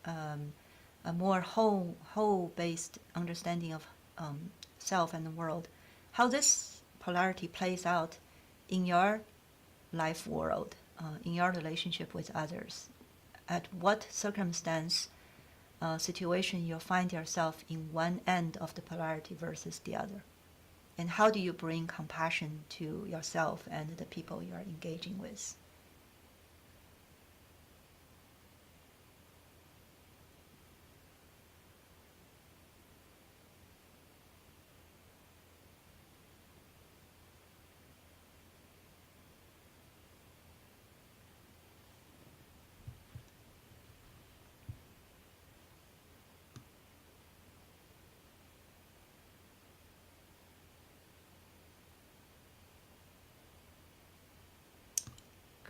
a more whole based understanding of self and the world, how this polarity plays out in your life world, in your relationship with others, at what circumstance, situation you'll find yourself in one end of the polarity versus the other, and how do you bring compassion to yourself and the people you are engaging with.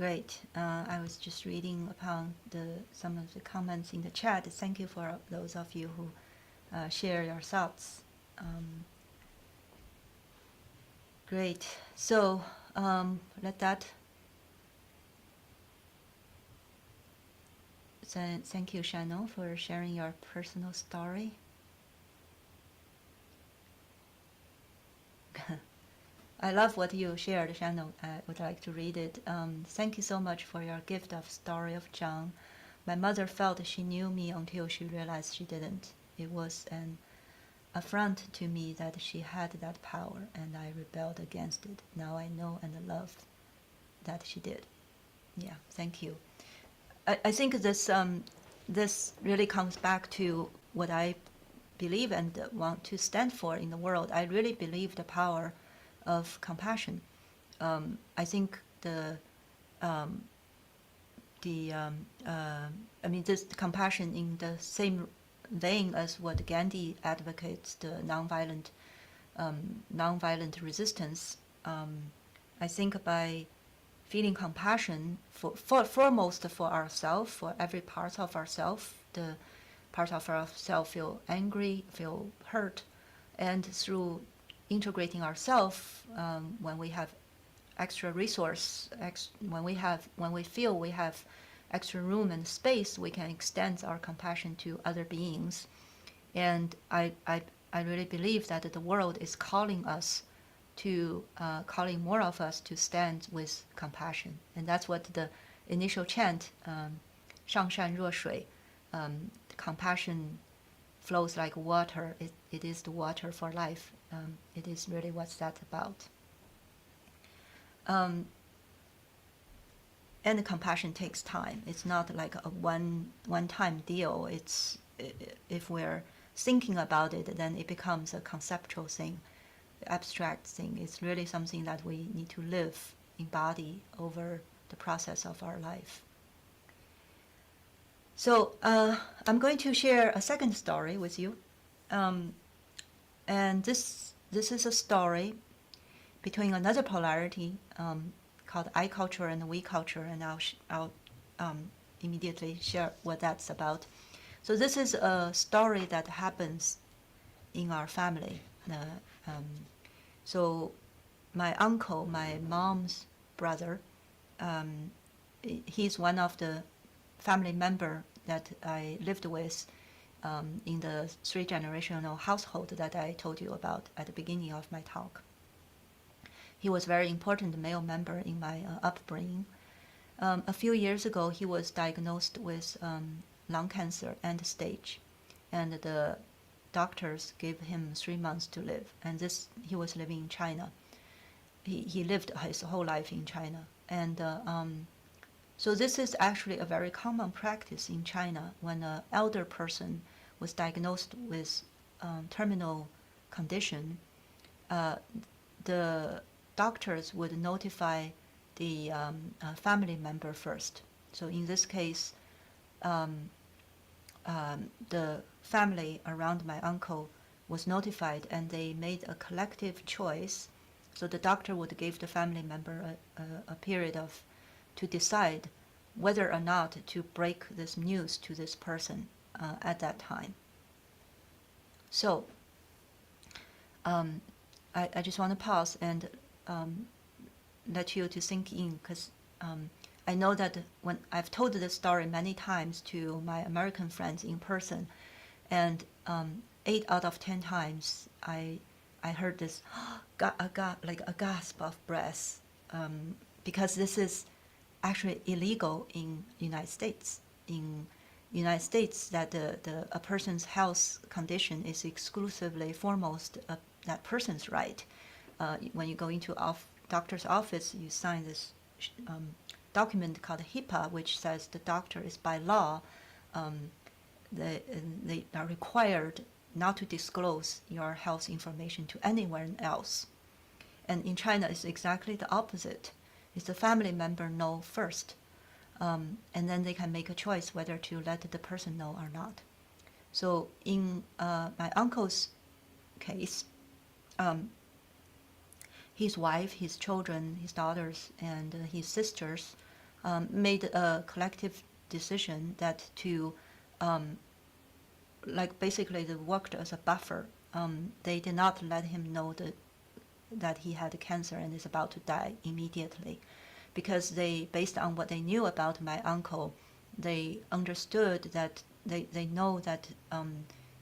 Great. I was just reading upon some of the comments in the chat. Thank you for those of you who share your thoughts. Great. So let that. Thank you, Shannon, for sharing your personal story. I love what you shared, Shannon. I would like to read it. Thank you so much for your gift of story of Cheng. My mother felt she knew me until she realized she didn't. It was an affront to me that she had that power, and I rebelled against it. Now I know and love that she did. Yeah, thank you. I think this really comes back to what I believe and want to stand for in the world. I really believe the power of compassion. I think this compassion in the same vein as what Gandhi advocates, the nonviolent resistance. I think by feeling compassion foremost for ourselves, for every part of ourselves, the part of ourselves feel angry, feel hurt, and through integrating ourselves, when we have extra resource, when we feel we have extra room and space, we can extend our compassion to other beings. And I really believe that the world is calling us to, calling more of us to stand with compassion. And that's what the initial chant, 上善若水, compassion flows like water. It is the water for life. It is really what's that about. And the compassion takes time. It's not like a one-time deal. It's, if we're thinking about it, then it becomes a conceptual thing, abstract thing. It's really something that we need to live, embody over the process of our life. So I'm going to share a second story with you, and this is a story between another polarity called I culture and we culture, and I'll immediately share what that's about. So this is a story that happens in our family. So my uncle, my mom's brother, he's one of the family member that I lived with in the 3-generational household that I told you about at the beginning of my talk. He was a very important male member in my upbringing. A few years ago, he was diagnosed with lung cancer end stage, and the doctors gave him 3 months to live. And he was living in China. He lived his whole life in China, and So this is actually a very common practice in China. When an elder person was diagnosed with terminal condition, the doctors would notify the family member first. So in this case, the family around my uncle was notified, and they made a collective choice. So the doctor would give the family member a period of to decide whether or not to break this news to this person at that time. So I just want to pause and let you to sink in, because I know that when I've told this story many times to my American friends in person, and 8 out of 10 times I heard this like a gasp of breath, because this is actually illegal in United States. In United States, that a person's health condition is exclusively foremost that person's right. When you go into doctor's office, you sign this document called HIPAA, which says the doctor is by law, they are required not to disclose your health information to anyone else. And in China, it's exactly the opposite. It's the family member know first, and then they can make a choice whether to let the person know or not. So in my uncle's case, his wife, his children, his daughters, and his sisters made a collective decision that to, like basically they worked as a buffer. They did not let him know that he had cancer and is about to die immediately, because they, based on what they knew about my uncle, they understood that they know that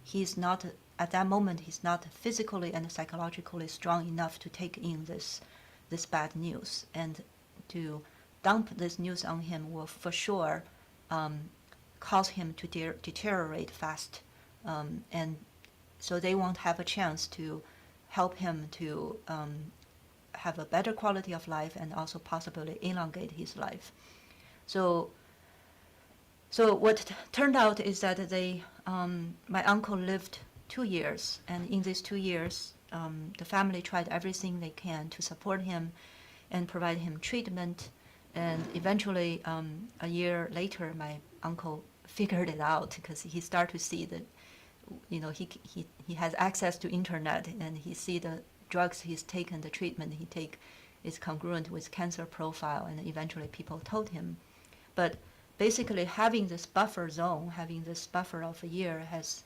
he's not, at that moment, he's not physically and psychologically strong enough to take in this bad news, and to dump this news on him will for sure cause him to deteriorate fast, and so they won't have a chance to help him to have a better quality of life and also possibly elongate his life. So what turned out is that my uncle lived 2 years, and in these 2 years, the family tried everything they can to support him and provide him treatment. And eventually, a year later, my uncle figured it out, because he started to see that, he has access to internet, and he see the drugs he's taken, the treatment he take is congruent with cancer profile, and eventually people told him. But basically, having this buffer zone, having this buffer of a year, has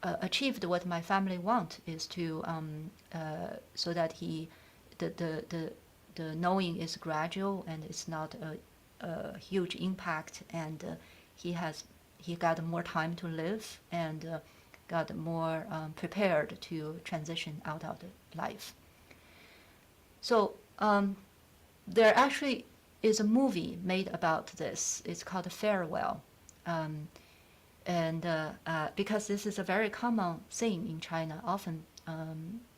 achieved what my family want, is to so that the knowing is gradual and it's not a huge impact, and he got more time to live and got more prepared to transition out of the life. So there actually is a movie made about this. It's called Farewell. And because this is a very common thing in China, often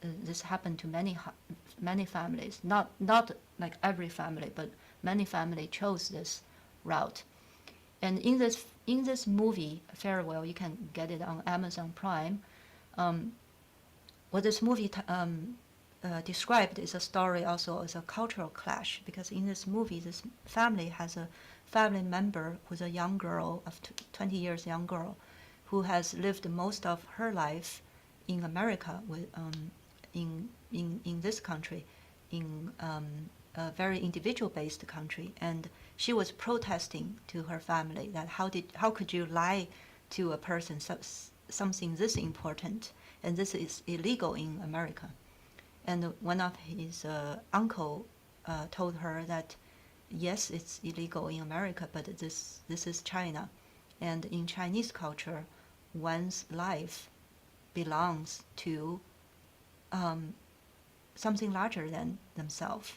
this happened to many families. Not like every family, but many families chose this route. And in this movie, Farewell, you can get it on Amazon Prime. What this movie described is a story also as a cultural clash, because in this movie, this family has a family member who's a young girl, of 20 years young girl, who has lived most of her life in America, with in this country, in a very individual-based country, and she was protesting to her family that how could you lie to a person something this important, and this is illegal in America. And one of his uncle told her that yes, it's illegal in America, but this is China, and in Chinese culture, one's life belongs to something larger than themselves.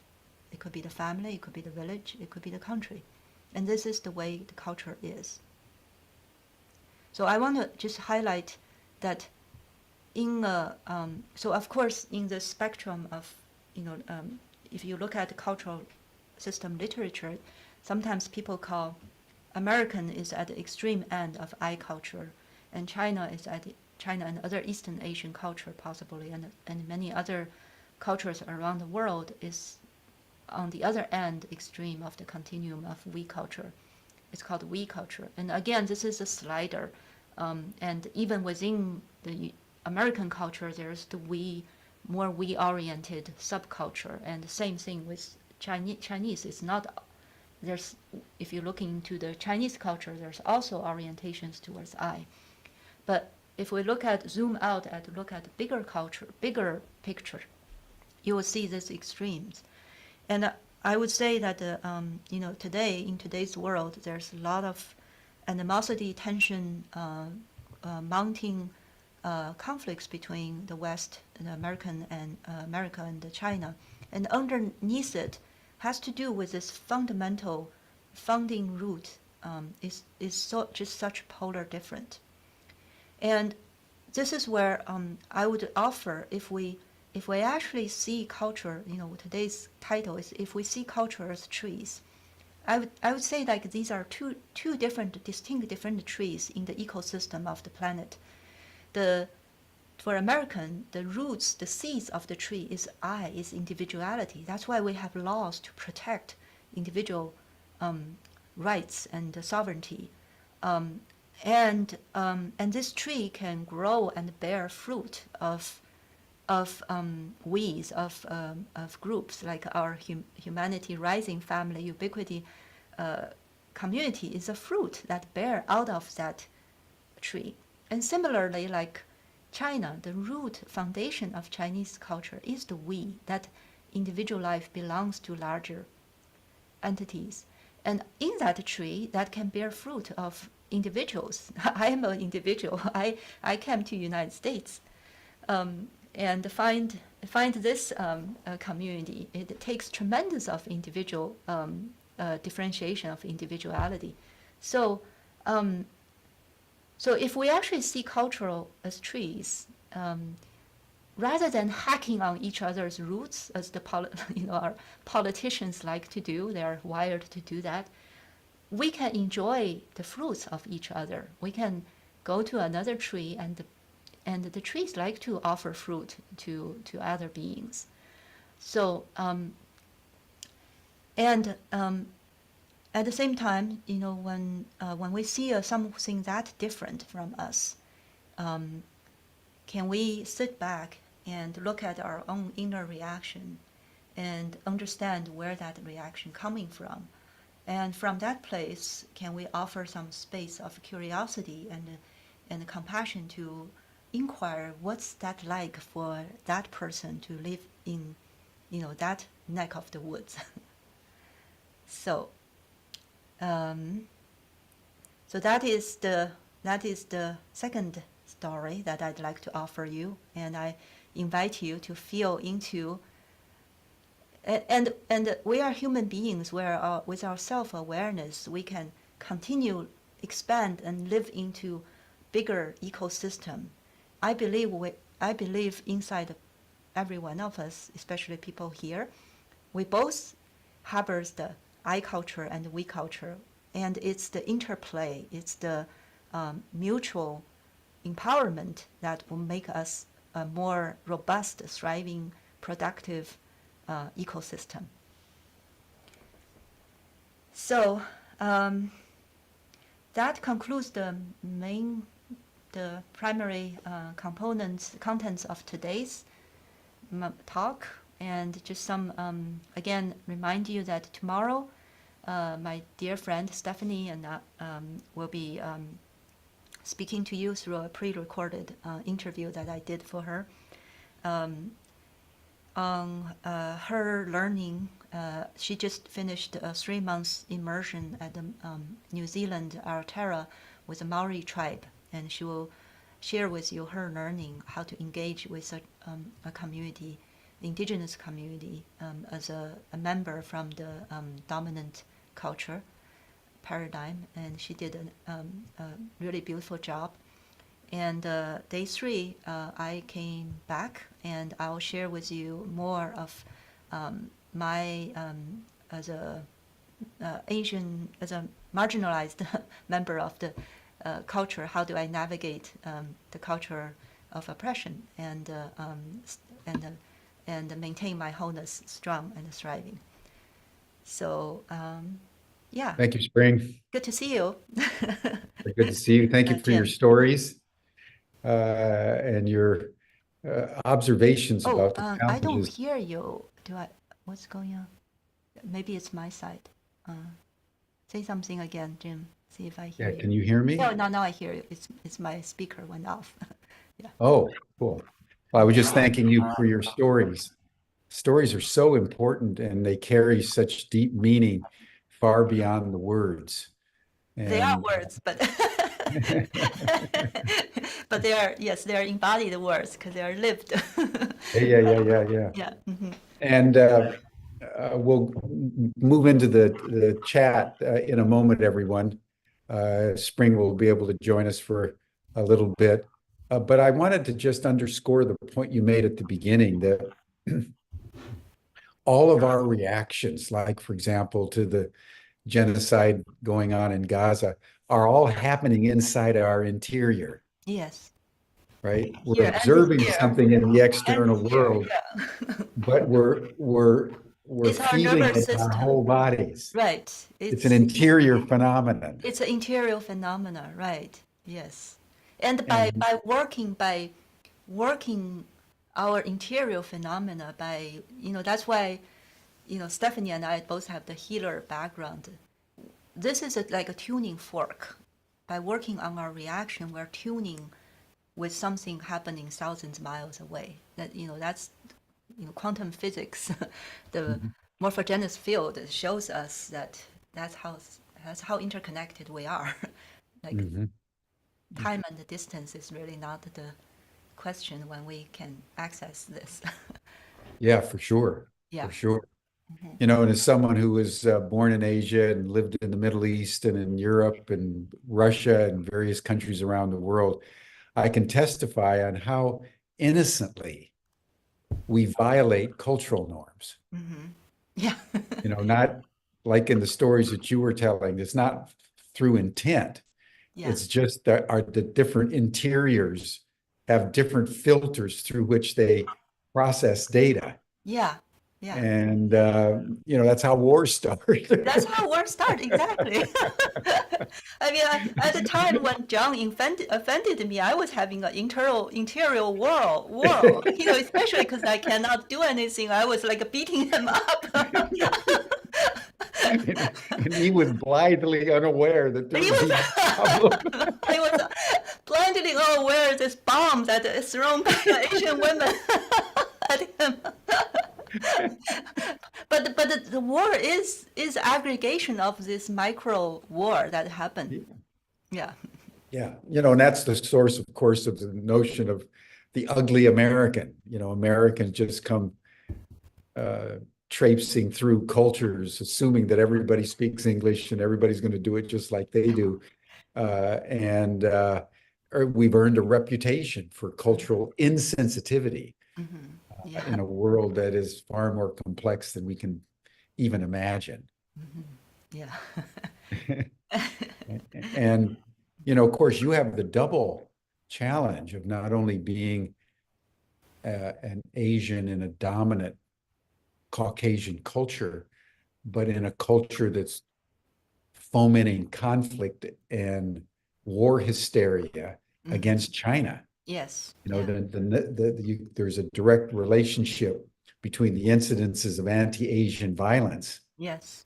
It could be the family, it could be the village, it could be the country, and this is the way the culture is. So I want to just highlight that so of course in the spectrum of if you look at the cultural system literature, sometimes people call American is at the extreme end of I culture, and China is at China and other Eastern Asian culture possibly, and many other cultures around the world is on the other end extreme of the continuum of we culture. It's called we culture. And again, this is a slider. And even within the American culture, there's the more we-oriented subculture. And the same thing with Chinese. It's not, there's, if you're looking into the Chinese culture, there's also orientations towards I. But if we zoom out and look at the bigger culture, bigger picture, you will see these extremes. And I would say that, today, in today's world, there's a lot of animosity, tension, mounting conflicts between the West and America and China. And underneath it has to do with this fundamental founding root is just such polar different. And this is where I would offer, if we actually see culture, today's title is if we see culture as trees, I would say like these are two distinct different trees in the ecosystem of the planet. For American, the roots, the seeds of the tree is I, is individuality. That's why we have laws to protect individual rights and sovereignty. And this tree can grow and bear fruit of we's, of groups, like our Humanity Rising family, Ubiquity community is a fruit that bear out of that tree. And similarly, like China, the root foundation of Chinese culture is the we, that individual life belongs to larger entities. And in that tree, that can bear fruit of individuals. I am an individual. I came to United States and find this community. It takes tremendous of individual differentiation of individuality. So if we actually see cultural as trees, rather than hacking on each other's roots, as our politicians like to do, they are wired to do that, we can enjoy the fruits of each other. We can go to another tree, and the trees like to offer fruit to other beings. So at the same time, when we see something that different from us, can we sit back and look at our own inner reaction and understand where that reaction coming from? And from that place, can we offer some space of curiosity and compassion to inquire what's that like for that person to live in, that neck of the woods? So that is the second story that I'd like to offer you, and I invite you to feel into. And we are human beings where with our self-awareness we can continue, expand, and live into bigger ecosystem. I believe inside every one of us, especially people here, we both harbors the I culture and we culture, and it's the interplay, it's the mutual empowerment that will make us a more robust, thriving, productive ecosystem. So that concludes the primary contents of today's talk. And just some, again, remind you that tomorrow, my dear friend Stephanie and will be speaking to you through a pre-recorded interview that I did for her on her learning. She just finished a 3-month immersion at the New Zealand Aotearoa with the Maori tribe, and she will share with you her learning how to engage with a community, indigenous community, as a member from the dominant culture paradigm, and she did a really beautiful job. And day 3, I came back, and I'll share with you more of my as a Asian, as a marginalized member of the culture, how do I navigate the culture of oppression and maintain my wholeness strong and thriving. So yeah. Thank you, Spring. Good to see you. Good to see you. Thank you for your stories and your observations about the challenges. I don't hear you. What's going on? Maybe it's my side. Say something again, Jim. See if I hear you. Can you hear me? Oh, now I hear you. It's my speaker went off. Yeah. Oh, cool. Well, I was just thanking you for your stories. Stories are so important and they carry such deep meaning far beyond the words. They are words, but but they are, yes, they are embodied words because they are lived. Yeah. Yeah. Mm-hmm. And we'll move into the chat in a moment, everyone. Spring will be able to join us for a little bit. But I wanted to just underscore the point you made at the beginning that all of our reactions, like, for example, to the genocide going on in Gaza, are all happening inside our interior. Yes. Right? We're observing something in the external world, but we're feeling it in our whole bodies. Right. It's an interior phenomenon. It's an interior phenomenon, right? Yes. And by working our interior phenomena, that's why, Stephanie and I both have the healer background. This is like a tuning fork. By working on our reaction, we're tuning with something happening thousands of miles away. That's quantum physics, the morphogenesis field shows us that's how interconnected we are. Like time and the distance is really not the question when we can access this. Yeah, for sure. Yeah. For sure. And as someone who was born in Asia and lived in the Middle East and in Europe and Russia and various countries around the world, I can testify on how innocently we violate cultural norms. Yeah. Not like in the stories that you were telling. It's not through intent. Yeah. It's just that the different interiors have different filters through which they process data. Yeah. Yeah. And, that's how wars start. That's how wars start, exactly. I mean, at the time when John offended me, I was having an interior war, especially because I cannot do anything. I was like beating him up. and he was blithely unaware that there was a problem. He was blindly unaware this bomb that is thrown by Asian women at him. But the war is aggregation of this micro war that happened. Yeah. And that's the source, of course, of the notion of the ugly American. Americans just come traipsing through cultures, assuming that everybody speaks English and everybody's going to do it just like they do. And we've earned a reputation for cultural insensitivity. In a world that is far more complex than we can even imagine. Yeah. And, of course, you have the double challenge of not only being an Asian in a dominant Caucasian culture, but in a culture that's fomenting conflict and war hysteria against China. Yes. There's a direct relationship between the incidences of anti-Asian violence. Yes.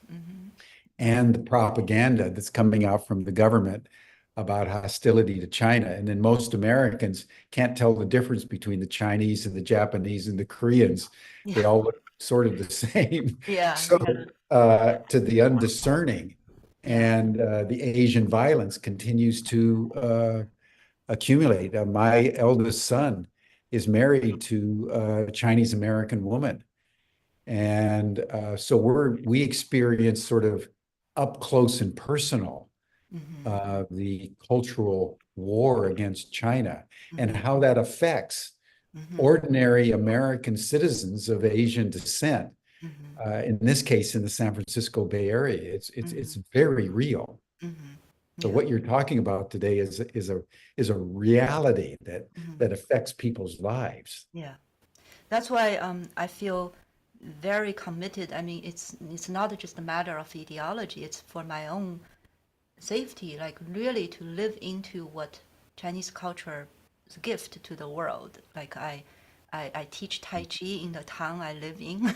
And the propaganda that's coming out from the government about hostility to China. And then most Americans can't tell the difference between the Chinese and the Japanese and the Koreans. Yeah. They all look sort of the same. Yeah. So to the undiscerning, and the Asian violence continues to accumulate. My eldest son is married to a Chinese American woman. And so we experience sort of up close and personal the cultural war against China and how that affects ordinary American citizens of Asian descent In this case, in the San Francisco Bay Area, it's very real. So Yeah. what you're talking about today is a reality that affects people's lives. Yeah. That's why I feel very committed. I mean, it's not just a matter of ideology. It's for my own safety, like really to live into what Chinese culture's gift to the world. Like I teach Tai Chi in the town I live in.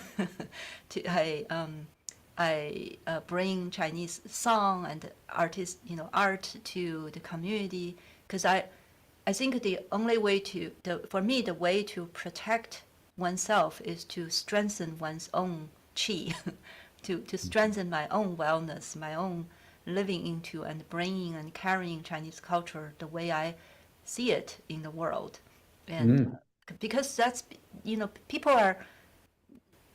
I bring Chinese song and artist, art to the community because I think the only way for me, the way to protect oneself is to strengthen one's own qi, to strengthen my own wellness, my own living into and bringing and carrying Chinese culture the way I see it in the world. And because that's,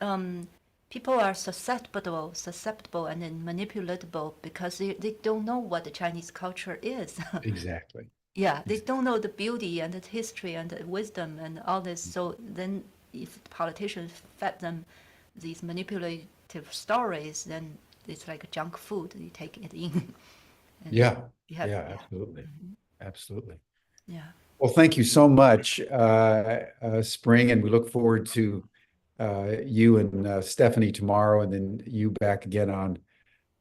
um, people are susceptible and then manipulatable because they don't know what the Chinese culture is. Exactly. Yeah, they don't know the beauty and the history and the wisdom and all this. So then, if politicians fed them these manipulative stories, then it's like junk food. You take it in. And Yeah. you have, Yeah, absolutely. Absolutely. yeah. Well, thank you so much, Spring, and we look forward to you and Stephanie tomorrow, and then you back again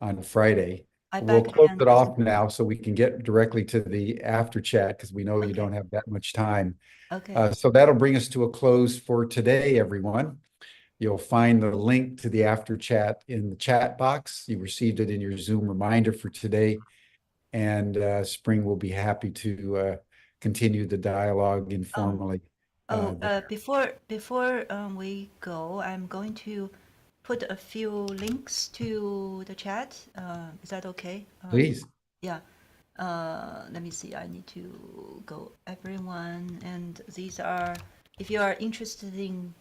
on Friday. I We'll back close again. it off now so we can get directly to the after chat because we know you Okay. don't have that much time. Okay. So that'll bring us to a close for today, everyone. You'll find the link to the after chat in the chat box. You received it in your Zoom reminder for today, and Spring will be happy to continue the dialogue informally. Before we go, I'm going to put a few links to the chat. Is that okay? Please. Yeah. Let me see. I need to go everyone, and these are, if you are interested in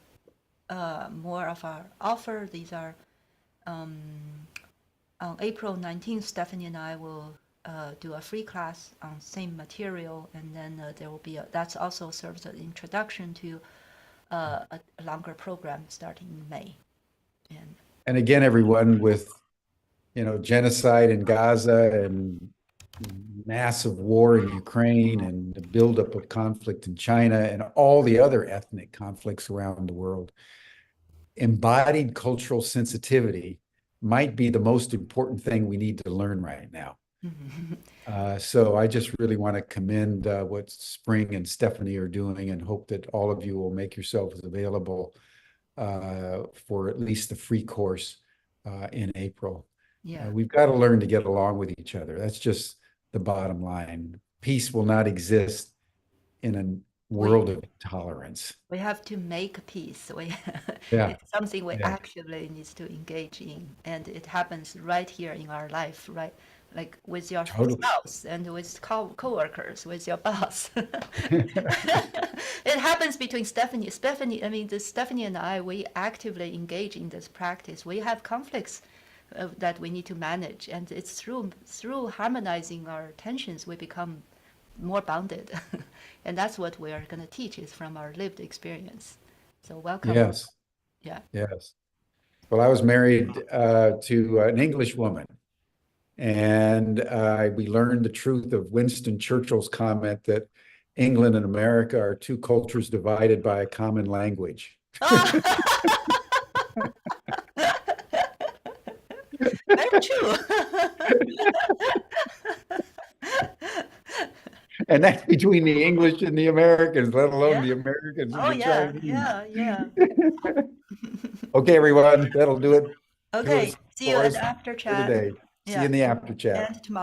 more of our offer, these are on April 19th, Stephanie and I will do a free class on same material, and then there will be that's also serves as an introduction to a longer program starting in May. And again, everyone, with genocide in Gaza and massive war in Ukraine and the buildup of conflict in China and all the other ethnic conflicts around the world, embodied cultural sensitivity might be the most important thing we need to learn right now. So I just really want to commend what Spring and Stephanie are doing and hope that all of you will make yourselves available for at least the free course in April. Yeah. We've got to learn to get along with each other. That's just the bottom line. Peace will not exist in a world of intolerance. We have to make peace. Yeah. It's something we Yeah. actively need to engage in, and it happens right here in our life, right? Like with your Totally. spouse and with co-workers, with your boss. It happens between Stephanie. I mean, Stephanie and I, we actively engage in this practice. We have conflicts that we need to manage, and it's through harmonizing our tensions we become more bounded. And that's what we are going to teach is from our lived experience. So welcome. Yes. Yeah. Yes. Well, I was married to an English woman, and we learned the truth of Winston Churchill's comment that England and America are two cultures divided by a common language. Very true. And that's between the English and the Americans, let alone the Americans and the Chinese. Yeah. Okay, everyone, that'll do it. Okay, see you at the after for chat. today. See you in the after chat. And tomorrow.